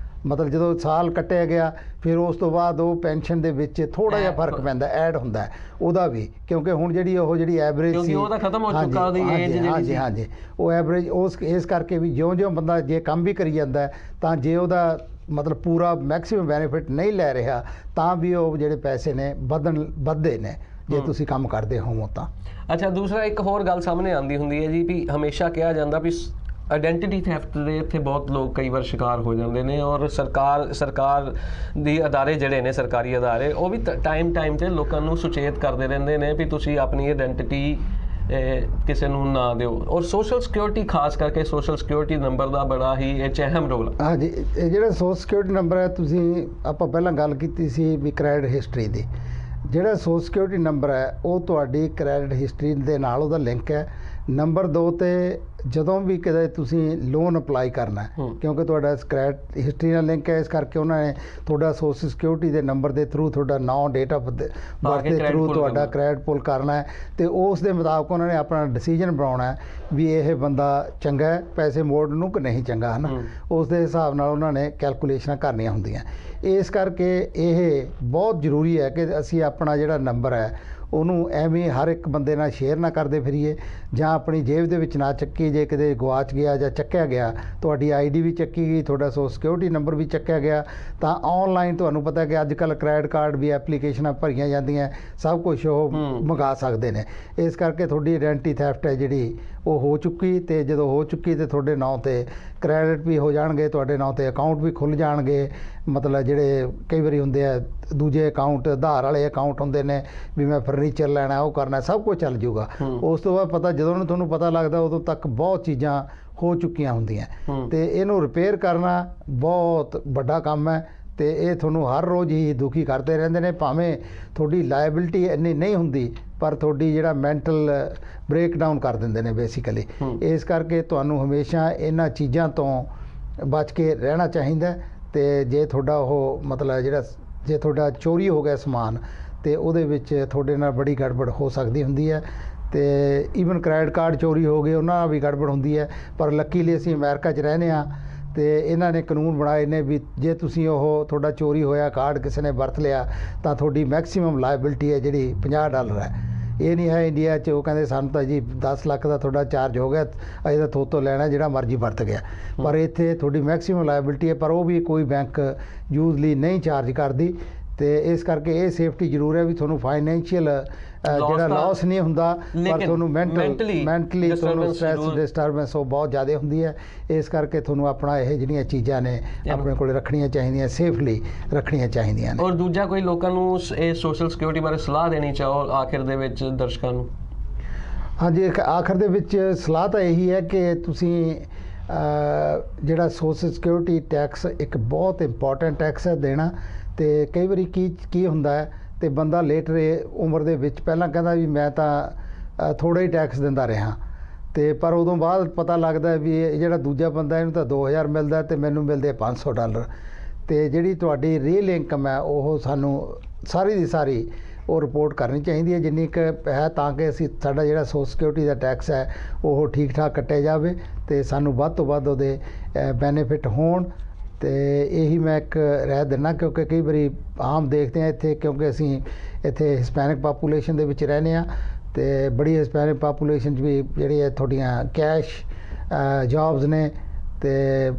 ਮਤਲਬ ਜਦੋਂ ਸਾਲ ਕੱਟਿਆ ਗਿਆ ਫਿਰ ਉਸ ਤੋਂ ਬਾਅਦ ਉਹ ਪੈਨਸ਼ਨ ਦੇ ਵਿੱਚ ਥੋੜਾ ਜਿਹਾ ਫਰਕ ਪੈਂਦਾ, ਐਡ ਹੁੰਦਾ ਉਹਦਾ ਵੀ, ਕਿਉਂਕਿ ਹੁਣ ਜਿਹੜੀ ਐਵਰੇਜ ਸੀ ਉਹ ਤਾਂ ਖਤਮ ਹੋ ਚੁੱਕਾ ਉਹਦੀ ਏਜ ਜਿਹੜੀ। ਹਾਂਜੀ, ਉਹ ਐਵਰੇਜ ਇਸ ਕਰਕੇ ਵੀ ਜਿਉਂ-ਜਿਉਂ ਬੰਦਾ ਜੇ ਕੰਮ ਵੀ ਕਰੀ ਜਾਂਦਾ ਤਾਂ ਜੇ ਉਹਦਾ ਮਤਲਬ ਪੂਰਾ ਮੈਕਸਿਮਮ ਬੈਨੀਫਿਟ ਨਹੀਂ ਲੈ ਰਿਹਾ ਤਾਂ ਵੀ ਉਹ ਜਿਹੜੇ ਪੈਸੇ ਨੇ ਵੱਧਦੇ ਨੇ ਜੇ ਤੁਸੀਂ ਕੰਮ ਕਰਦੇ ਹੋਵੋ ਤਾਂ। ਅੱਛਾ, ਦੂਸਰਾ ਇੱਕ ਹੋਰ ਗੱਲ ਸਾਹਮਣੇ ਆਉਂਦੀ ਹੁੰਦੀ ਹੈ ਜੀ ਵੀ ਹਮੇਸ਼ਾ ਕਿਹਾ ਜਾਂਦਾ ਵੀ ਆਇਡੈਂਟੀਟੀ ਥੈਫਟ ਦੇ ਇੱਥੇ ਬਹੁਤ ਲੋਕ ਕਈ ਵਾਰ ਸ਼ਿਕਾਰ ਹੋ ਜਾਂਦੇ ਨੇ, ਔਰ ਸਰਕਾਰ ਦੀ ਅਦਾਰੇ ਜਿਹੜੇ ਨੇ, ਸਰਕਾਰੀ ਅਦਾਰੇ, ਉਹ ਵੀ ਟਾਈਮ ਤੇ ਲੋਕਾਂ ਨੂੰ ਸੁਚੇਤ ਕਰਦੇ ਰਹਿੰਦੇ ਨੇ ਵੀ ਤੁਸੀਂ ਆਪਣੀ ਆਇਡੈਂਟੀਟੀ ਕਿਸੇ ਨੂੰ ਨਾ ਦਿਓ। ਔਰ ਸੋਸ਼ਲ ਸਿਕਿਉਰਿਟੀ, ਖਾਸ ਕਰਕੇ ਸੋਸ਼ਲ ਸਿਕਿਉਰਿਟੀ ਨੰਬਰ ਦਾ ਬੜਾ ਹੀ ਇਹ 'ਚ ਅਹਿਮ ਰੋਲ ਹੈ। ਹਾਂਜੀ, ਇਹ ਜਿਹੜਾ ਸੋਸ਼ਲ ਸਿਕਿਉਰਿਟੀ ਨੰਬਰ ਹੈ, ਤੁਸੀਂ ਆਪਾਂ ਪਹਿਲਾਂ ਗੱਲ ਕੀਤੀ ਸੀ ਵੀ ਕ੍ਰੈਡਿਟ ਹਿਸਟਰੀ ਦੀ। ਜਿਹੜਾ ਸੋਸ਼ਲ ਸਿਕਿਉਰਿਟੀ ਨੰਬਰ ਹੈ ਉਹ ਤੁਹਾਡੀ ਕ੍ਰੈਡਿਟ ਹਿਸਟਰੀ ਦੇ ਨਾਲ ਉਹਦਾ ਲਿੰਕ ਹੈ। ਨੰਬਰ 2 ਤੇ ਜਦੋਂ ਵੀ ਕਿਤੇ ਤੁਸੀਂ ਲੋਨ ਅਪਲਾਈ ਕਰਨਾ ਹੈ, ਕਿਉਂਕਿ ਤੁਹਾਡਾ ਕ੍ਰੈਡਿਟ ਹਿਸਟਰੀ ਨਾਲ ਲਿੰਕ ਹੈ, ਇਸ ਕਰਕੇ ਉਹਨਾਂ ਨੇ ਤੁਹਾਡਾ ਸੋਸ਼ਲ ਸਿਕਿਉਰਿਟੀ ਦੇ ਨੰਬਰ ਦੇ ਥਰੂ ਤੁਹਾਡਾ ਨਾਮ, ਡੇਟ ਆਫ ਬਰਥ ਦੇ ਥਰੂ ਤੁਹਾਡਾ ਕ੍ਰੈਡਿਟ ਪੁੱਲ ਕਰਨਾ ਹੈ, ਤੇ ਉਸ ਦੇ ਮੁਤਾਬਕ ਉਹਨਾਂ ਨੇ ਆਪਣਾ ਡਿਸੀਜਨ ਬਣਾਉਣਾ ਹੈ ਵੀ ਇਹ ਬੰਦਾ ਚੰਗਾ ਹੈ ਪੈਸੇ ਮੋੜਨ ਨੂੰ ਕਿ ਨਹੀਂ ਚੰਗਾ, ਹੈ ਨਾ। ਉਸ ਦੇ ਹਿਸਾਬ ਨਾਲ ਉਹਨਾਂ ਨੇ ਕੈਲਕੂਲੇਸ਼ਨਾਂ ਕਰਨੀਆਂ ਹੁੰਦੀਆਂ। ਇਸ ਕਰਕੇ ਇਹ ਬਹੁਤ ਜ਼ਰੂਰੀ ਹੈ ਕਿ ਅਸੀਂ ਆਪਣਾ ਜਿਹੜਾ ਨੰਬਰ ਹੈ ਉਹਨੂੰ ਐਵੇਂ ਹਰ ਇੱਕ ਬੰਦੇ ਨਾਲ ਸ਼ੇਅਰ ਨਾ ਕਰਦੇ ਫਿਰੀਏ, ਜਾਂ ਆਪਣੀ ਜੇਬ ਦੇ ਵਿੱਚ ਨਾ ਚੱਕੀ। ਜੇ ਕਿਤੇ ਗਵਾਚ ਗਿਆ ਜਾਂ ਚੱਕਿਆ ਗਿਆ, ਤੁਹਾਡੀ ਆਈਡੀ ਵੀ ਚੱਕੀ ਗਈ, ਤੁਹਾਡਾ ਸੋਸ਼ਲ ਸਿਕਿਉਰਿਟੀ ਨੰਬਰ ਵੀ ਚੱਕਿਆ ਗਿਆ, ਤਾਂ ਆਨਲਾਈਨ ਤੁਹਾਨੂੰ ਪਤਾ ਕਿ ਅੱਜ ਕੱਲ੍ਹ ਕ੍ਰੈਡਿਟ ਕਾਰਡ ਵੀ ਐਪਲੀਕੇਸ਼ਨਾਂ ਭਰੀਆਂ ਜਾਂਦੀਆਂ, ਸਭ ਕੁਝ ਉਹ ਮੰਗਾ ਸਕਦੇ ਨੇ। ਇਸ ਕਰਕੇ ਤੁਹਾਡੀ ਆਇਡੈਂਟੀ ਥੈਫਟ ਹੈ ਜਿਹੜੀ ਉਹ ਹੋ ਚੁੱਕੀ, ਤੇ ਜਦੋਂ ਹੋ ਚੁੱਕੀ ਤੇ ਤੁਹਾਡੇ ਨਾਂ ਤੇ ਕ੍ਰੈਡਿਟ ਵੀ ਹੋ ਜਾਣਗੇ, ਤੁਹਾਡੇ ਨਾਂ ਤੇ ਅਕਾਊਂਟ ਵੀ ਖੁੱਲ੍ਹ ਜਾਣਗੇ। ਮਤਲਬ ਜਿਹੜੇ ਕਈ ਵਾਰੀ ਹੁੰਦੇ ਆ ਦੂਜੇ ਅਕਾਊਂਟ, ਆਧਾਰ ਵਾਲੇ ਅਕਾਊਂਟ ਹੁੰਦੇ ਨੇ ਵੀ ਮੈਂ ਫਰਨੀਚਰ ਲੈਣਾ, ਉਹ ਕਰਨਾ, ਸਭ ਕੁਝ ਚੱਲ ਜੂਗਾ। ਉਸ ਤੋਂ ਬਾਅਦ ਪਤਾ ਜਦੋਂ ਤੁਹਾਨੂੰ ਪਤਾ ਲੱਗਦਾ ਉਦੋਂ ਤੱਕ ਬਹੁਤ ਚੀਜ਼ਾਂ ਹੋ ਚੁੱਕੀਆਂ ਹੁੰਦੀਆਂ, ਤੇ ਇਹਨੂੰ ਰਿਪੇਅਰ ਕਰਨਾ ਬਹੁਤ ਵੱਡਾ ਕੰਮ ਹੈ। ਤੇ ਇਹ ਤੁਹਾਨੂੰ ਹਰ ਰੋਜ਼ ਹੀ ਦੁਖੀ ਕਰਦੇ ਰਹਿੰਦੇ ਨੇ, ਭਾਵੇਂ ਤੁਹਾਡੀ ਲਾਇਬਿਲਿਟੀ ਇੰਨੀ ਨਹੀਂ ਹੁੰਦੀ, ਪਰ ਤੁਹਾਡੀ ਜਿਹੜਾ ਮੈਂਟਲ ਬ੍ਰੇਕਡਾਊਨ ਕਰ ਦਿੰਦੇ ਨੇ ਬੇਸਿਕਲੀ। ਇਸ ਕਰਕੇ ਤੁਹਾਨੂੰ ਹਮੇਸ਼ਾ ਇਹਨਾਂ ਚੀਜ਼ਾਂ ਤੋਂ ਬਚ ਕੇ ਰਹਿਣਾ ਚਾਹੀਦਾ। ਤੇ ਜੇ ਤੁਹਾਡਾ ਉਹ ਮਤਲਬ ਜਿਹੜਾ ਜੇ ਤੁਹਾਡਾ ਚੋਰੀ ਹੋ ਗਿਆ ਸਮਾਨ, ਤੇ ਉਹਦੇ ਵਿੱਚ ਤੁਹਾਡੇ ਨਾਲ ਬੜੀ ਗੜਬੜ ਹੋ ਸਕਦੀ ਹੁੰਦੀ ਹੈ। ਤੇ ਈਵਨ ਕ੍ਰੈਡਿਟ ਕਾਰਡ ਚੋਰੀ ਹੋ ਗਏ, ਉਹਨਾਂ ਨਾਲ ਵੀ ਗੜਬੜ ਹੁੰਦੀ ਹੈ। ਪਰ ਲੱਕੀਲੀ ਅਸੀਂ ਅਮਰੀਕਾ 'ਚ ਰਹਿੰਦੇ ਹਾਂ, ਤੇ ਇਹਨਾਂ ਨੇ ਕਾਨੂੰਨ ਬਣਾਏ ਨੇ ਵੀ ਜੇ ਤੁਸੀਂ ਉਹ ਤੁਹਾਡਾ ਚੋਰੀ ਹੋਇਆ ਕਾਰਡ ਕਿਸੇ ਨੇ ਵਰਤ ਲਿਆ, ਤਾਂ ਤੁਹਾਡੀ ਮੈਕਸਿਮਮ ਲਾਇਬਿਲਿਟੀ ਹੈ ਜਿਹੜੀ $50 ਹੈ। ਇਹ ਨਹੀਂ ਹੈ ਇੰਡੀਆ 'ਚ ਉਹ ਕਹਿੰਦੇ ਸਾਨੂੰ ਤਾਂ ਜੀ 10 ਲੱਖ ਦਾ ਤੁਹਾਡਾ ਚਾਰਜ ਹੋ ਗਿਆ, ਅਸੀਂ ਤਾਂ ਥੋਤੋਂ ਲੈਣਾ ਜਿਹੜਾ ਮਰਜ਼ੀ ਵਰਤ ਗਿਆ। ਪਰ ਇੱਥੇ ਤੁਹਾਡੀ ਮੈਕਸਿਮਮ ਲਾਇਬਿਲਿਟੀ ਹੈ, ਪਰ ਉਹ ਵੀ ਕੋਈ ਬੈਂਕ ਯੂਜ਼ਲੀ ਨਹੀਂ ਚਾਰਜ ਕਰਦੀ। ਤੇ ਇਸ ਕਰਕੇ ਇਹ ਸੇਫਟੀ ਜ਼ਰੂਰ ਹੈ ਵੀ ਤੁਹਾਨੂੰ ਫਾਈਨੈਂਸ਼ੀਅਲ ਜਿਹੜਾ ਲਾਸ ਨਹੀਂ ਹੁੰਦਾ, ਪਰ ਤੁਹਾਨੂੰ ਮੈਂਟਲੀ ਤੁਹਾਨੂੰ ਸਟ੍ਰੈਸ ਡਿਸਟਰਬੈਂਸ ਉਹ ਬਹੁਤ ਜ਼ਿਆਦਾ ਹੁੰਦੀ ਹੈ। ਇਸ ਕਰਕੇ ਤੁਹਾਨੂੰ ਆਪਣਾ ਇਹ ਜਿਹੜੀਆਂ ਚੀਜ਼ਾਂ ਨੇ ਆਪਣੇ ਕੋਲ ਰੱਖਣੀਆਂ ਚਾਹੀਦੀਆਂ, ਸੇਫਲੀ ਰੱਖਣੀਆਂ ਚਾਹੀਦੀਆਂ ਨੇ। ਔਰ ਦੂਜਾ ਕੋਈ ਲੋਕਾਂ ਨੂੰ ਇਹ ਸੋਸ਼ਲ ਸਿਕਿਉਰਿਟੀ ਬਾਰੇ ਸਲਾਹ ਦੇਣੀ ਚਾਹੋ ਆਖਿਰ ਦੇ ਵਿੱਚ ਦਰਸ਼ਕਾਂ ਨੂੰ? ਹਾਂਜੀ, ਆਖਰ ਦੇ ਵਿੱਚ ਸਲਾਹ ਤਾਂ ਇਹੀ ਹੈ ਕਿ ਤੁਸੀਂ ਜਿਹੜਾ ਸੋਸ਼ਲ ਸਿਕਿਉਰਿਟੀ ਟੈਕਸ ਇੱਕ ਬਹੁਤ ਇੰਪੋਰਟੈਂਟ ਟੈਕਸ ਹੈ ਦੇਣਾ। ਤੇ ਕਈ ਵਾਰੀ ਕੀ ਹੁੰਦਾ ਹੈ, ਤੇ ਬੰਦਾ ਲੇਟ ਉਮਰ ਦੇ ਵਿੱਚ ਪਹਿਲਾਂ ਕਹਿੰਦਾ ਵੀ ਮੈਂ ਤਾਂ ਥੋੜ੍ਹਾ ਹੀ ਟੈਕਸ ਦਿੰਦਾ ਰਿਹਾ, ਤੇ ਪਰ ਉਦੋਂ ਬਾਅਦ ਪਤਾ ਲੱਗਦਾ ਵੀ ਇਹ ਜਿਹੜਾ ਦੂਜਾ ਬੰਦਾ ਇਹਨੂੰ ਤਾਂ 2000 ਮਿਲਦਾ ਤੇ ਮੈਨੂੰ ਮਿਲਦੇ $500। ਤੇ ਜਿਹੜੀ ਤੁਹਾਡੀ ਰੀਅਲ ਇਨਕਮ ਹੈ ਉਹ ਸਾਨੂੰ ਸਾਰੀ ਦੀ ਸਾਰੀ ਉਹ ਰਿਪੋਰਟ ਕਰਨੀ ਚਾਹੀਦੀ ਹੈ ਜਿੰਨੀ ਕੁ ਹੈ, ਤਾਂ ਕਿ ਅਸੀਂ ਸਾਡਾ ਜਿਹੜਾ ਸੋਸ਼ਲ ਸਿਕਿਉਰਿਟੀ ਦਾ ਟੈਕਸ ਹੈ ਉਹ ਠੀਕ ਠਾਕ ਕੱਟਿਆ ਜਾਵੇ ਤੇ ਸਾਨੂੰ ਵੱਧ ਤੋਂ ਵੱਧ ਉਹਦੇ ਬੈਨੀਫਿਟ ਹੋਣ। ਤੇ ਇਹੀ ਮੈਂ ਇੱਕ ਰਾਏ ਦਿੰਦਾ, ਕਿਉਂਕਿ ਕਈ ਵਾਰੀ ਆਮ ਦੇਖਦੇ ਹਾਂ ਇੱਥੇ, ਕਿਉਂਕਿ ਅਸੀਂ ਇੱਥੇ ਹਿਸਪੈਨਿਕ ਪਾਪੂਲੇਸ਼ਨ ਦੇ ਵਿੱਚ ਰਹਿੰਦੇ ਹਾਂ, ਤੇ ਬੜੀ ਹਿਸਪੈਨਿਕ ਪਾਪੂਲੇਸ਼ਨ 'ਚ ਵੀ ਜਿਹੜੀ ਹੈ ਤੁਹਾਡੀਆਂ ਕੈਸ਼ ਜੌਬਸ ਨੇ ਤੇ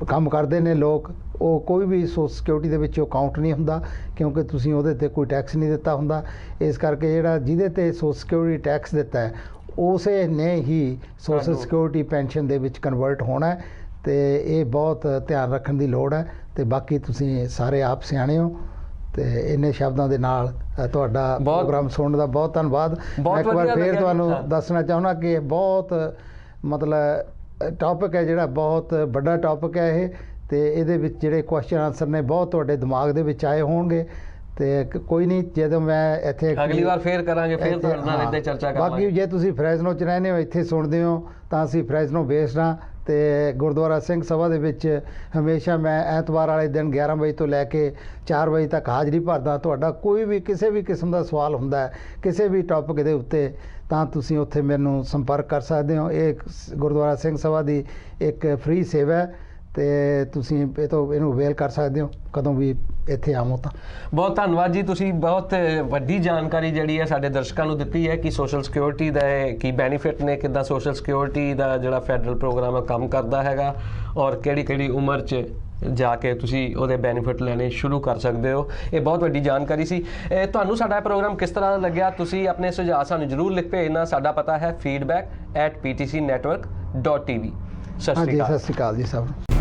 ਕੰਮ ਕਰਦੇ ਨੇ ਲੋਕ, ਉਹ ਕੋਈ ਵੀ ਸੋਸ਼ਲ ਸਿਕਿਉਰਿਟੀ ਦੇ ਵਿੱਚ ਉਹ ਕਾਊਂਟ ਨਹੀਂ ਹੁੰਦਾ, ਕਿਉਂਕਿ ਤੁਸੀਂ ਉਹਦੇ 'ਤੇ ਕੋਈ ਟੈਕਸ ਨਹੀਂ ਦਿੱਤਾ ਹੁੰਦਾ। ਇਸ ਕਰਕੇ ਜਿਹੜਾ ਜਿਹਦੇ 'ਤੇ ਸੋਸ਼ਲ ਸਿਕਿਉਰਿਟੀ ਟੈਕਸ ਦਿੱਤਾ ਹੈ ਉਸੇ ਨੇ ਹੀ ਸੋਸ਼ਲ ਸਿਕਿਉਰਿਟੀ ਪੈਨਸ਼ਨ ਦੇ ਵਿੱਚ ਕਨਵਰਟ ਹੋਣਾ ਹੈ। ਤੇ ਇਹ ਬਹੁਤ ਧਿਆਨ ਰੱਖਣ ਦੀ ਲੋੜ ਹੈ। ਤੇ ਬਾਕੀ ਤੁਸੀਂ ਸਾਰੇ ਆਪ ਸਿਆਣੇ ਹੋ। ਤੇ ਇੰਨੇ ਸ਼ਬਦਾਂ ਦੇ ਨਾਲ ਤੁਹਾਡਾ ਪ੍ਰੋਗਰਾਮ ਸੁਣਨ ਦਾ ਬਹੁਤ ਧੰਨਵਾਦ। ਮੈਂ ਇੱਕ ਵਾਰ ਫੇਰ ਤੁਹਾਨੂੰ ਦੱਸਣਾ ਚਾਹੁੰਦਾ ਕਿ ਬਹੁਤ ਮਤਲਬ ਟੌਪਿਕ ਹੈ ਜਿਹੜਾ ਬਹੁਤ ਵੱਡਾ ਟੌਪਿਕ ਹੈ ਇਹ, ਤੇ ਇਹਦੇ ਵਿੱਚ ਜਿਹੜੇ ਕੁਐਸਚਨ ਆਨਸਰ ਨੇ ਬਹੁਤ ਤੁਹਾਡੇ ਦਿਮਾਗ ਦੇ ਵਿੱਚ ਆਏ ਹੋਣਗੇ। ਤੇ ਕੋਈ ਨਹੀਂ, ਜਦੋਂ ਮੈਂ ਇੱਥੇ ਅਗਲੀ ਵਾਰ ਫੇਰ ਕਰਾਂਗੇ, ਫੇਰ ਤੁਹਾਡੇ ਨਾਲ ਇੱਦਾਂ ਚਰਚਾ ਕਰਾਂਗੇ। ਬਾਕੀ ਜੇ ਤੁਸੀਂ ਫਰੈਜ਼ਨੋ 'ਚ ਰਹਿੰਦੇ ਹੋ, ਇੱਥੇ ਸੁਣਦੇ ਹੋ, ਤਾਂ ਅਸੀਂ ਫਰੈਜ਼ਨੋ ਬੇਸਡ ਹਾਂ। ਤੇ ਗੁਰਦੁਆਰਾ ਸਿੰਘ ਸਭਾ ਦੇ ਵਿੱਚ ਹਮੇਸ਼ਾ ਮੈਂ ਐਤਵਾਰ ਵਾਲੇ ਦਿਨ 11 ਵਜੇ ਤੋਂ ਲੈ ਕੇ 4 ਵਜੇ ਤੱਕ ਹਾਜ਼ਰੀ ਭਰਦਾ। ਤੁਹਾਡਾ ਕੋਈ ਵੀ ਕਿਸੇ ਵੀ ਕਿਸਮ ਦਾ ਸਵਾਲ ਹੁੰਦਾ ਹੈ ਕਿਸੇ ਵੀ ਟੌਪਿਕ ਦੇ ਉੱਤੇ, ਤਾਂ ਤੁਸੀਂ ਉੱਥੇ ਮੈਨੂੰ ਸੰਪਰਕ ਕਰ ਸਕਦੇ ਹੋ। ਇਹ ਗੁਰਦੁਆਰਾ ਸਿੰਘ ਸਭਾ ਦੀ ਇੱਕ ਫ੍ਰੀ ਸੇਵਾ ਹੈ, ਤੇ ਤੁਸੀਂ ਇਹਨੂੰ ਅਵੇਲ ਕਰ ਸਕਦੇ ਹੋ ਕਦੋਂ ਵੀ ਇੱਥੇ ਆਵੋ। ਤਾਂ ਬਹੁਤ ਧੰਨਵਾਦ ਜੀ, ਤੁਸੀਂ ਬਹੁਤ ਵੱਡੀ ਜਾਣਕਾਰੀ ਜਿਹੜੀ ਹੈ ਸਾਡੇ ਦਰਸ਼ਕਾਂ ਨੂੰ ਦਿੱਤੀ ਹੈ ਕਿ ਸੋਸ਼ਲ ਸਿਕਿਉਰਿਟੀ ਦਾ ਕੀ ਬੈਨੀਫਿਟ ਨੇ, ਕਿੱਦਾਂ ਸੋਸ਼ਲ ਸਿਕਿਉਰਿਟੀ ਦਾ ਜਿਹੜਾ ਫੈਡਰਲ ਪ੍ਰੋਗਰਾਮ ਹੈ ਕੰਮ ਕਰਦਾ ਹੈਗਾ, ਔਰ ਕਿਹੜੀ ਉਮਰ 'ਚ ਜਾ ਕੇ ਤੁਸੀਂ ਉਹਦੇ ਬੈਨੀਫਿਟ ਲੈਣੇ ਸ਼ੁਰੂ ਕਰ ਸਕਦੇ ਹੋ। ਇਹ ਬਹੁਤ ਵੱਡੀ ਜਾਣਕਾਰੀ ਸੀ। ਤੁਹਾਨੂੰ ਸਾਡਾ ਪ੍ਰੋਗਰਾਮ ਕਿਸ ਤਰ੍ਹਾਂ ਲੱਗਿਆ, ਤੁਸੀਂ ਆਪਣੇ ਸੁਝਾਅ ਸਾਨੂੰ ਜ਼ਰੂਰ ਲਿਖ ਭੇਜਣਾ। ਸਾਡਾ ਪਤਾ ਹੈ feedback@ptcnetwork.tv। ਸਤਿ ਸ਼੍ਰੀ ਅਕਾਲ। ਸਤਿ ਸ਼੍ਰੀ ਅਕਾਲ ਜੀ ਸਭ ਨੂੰ।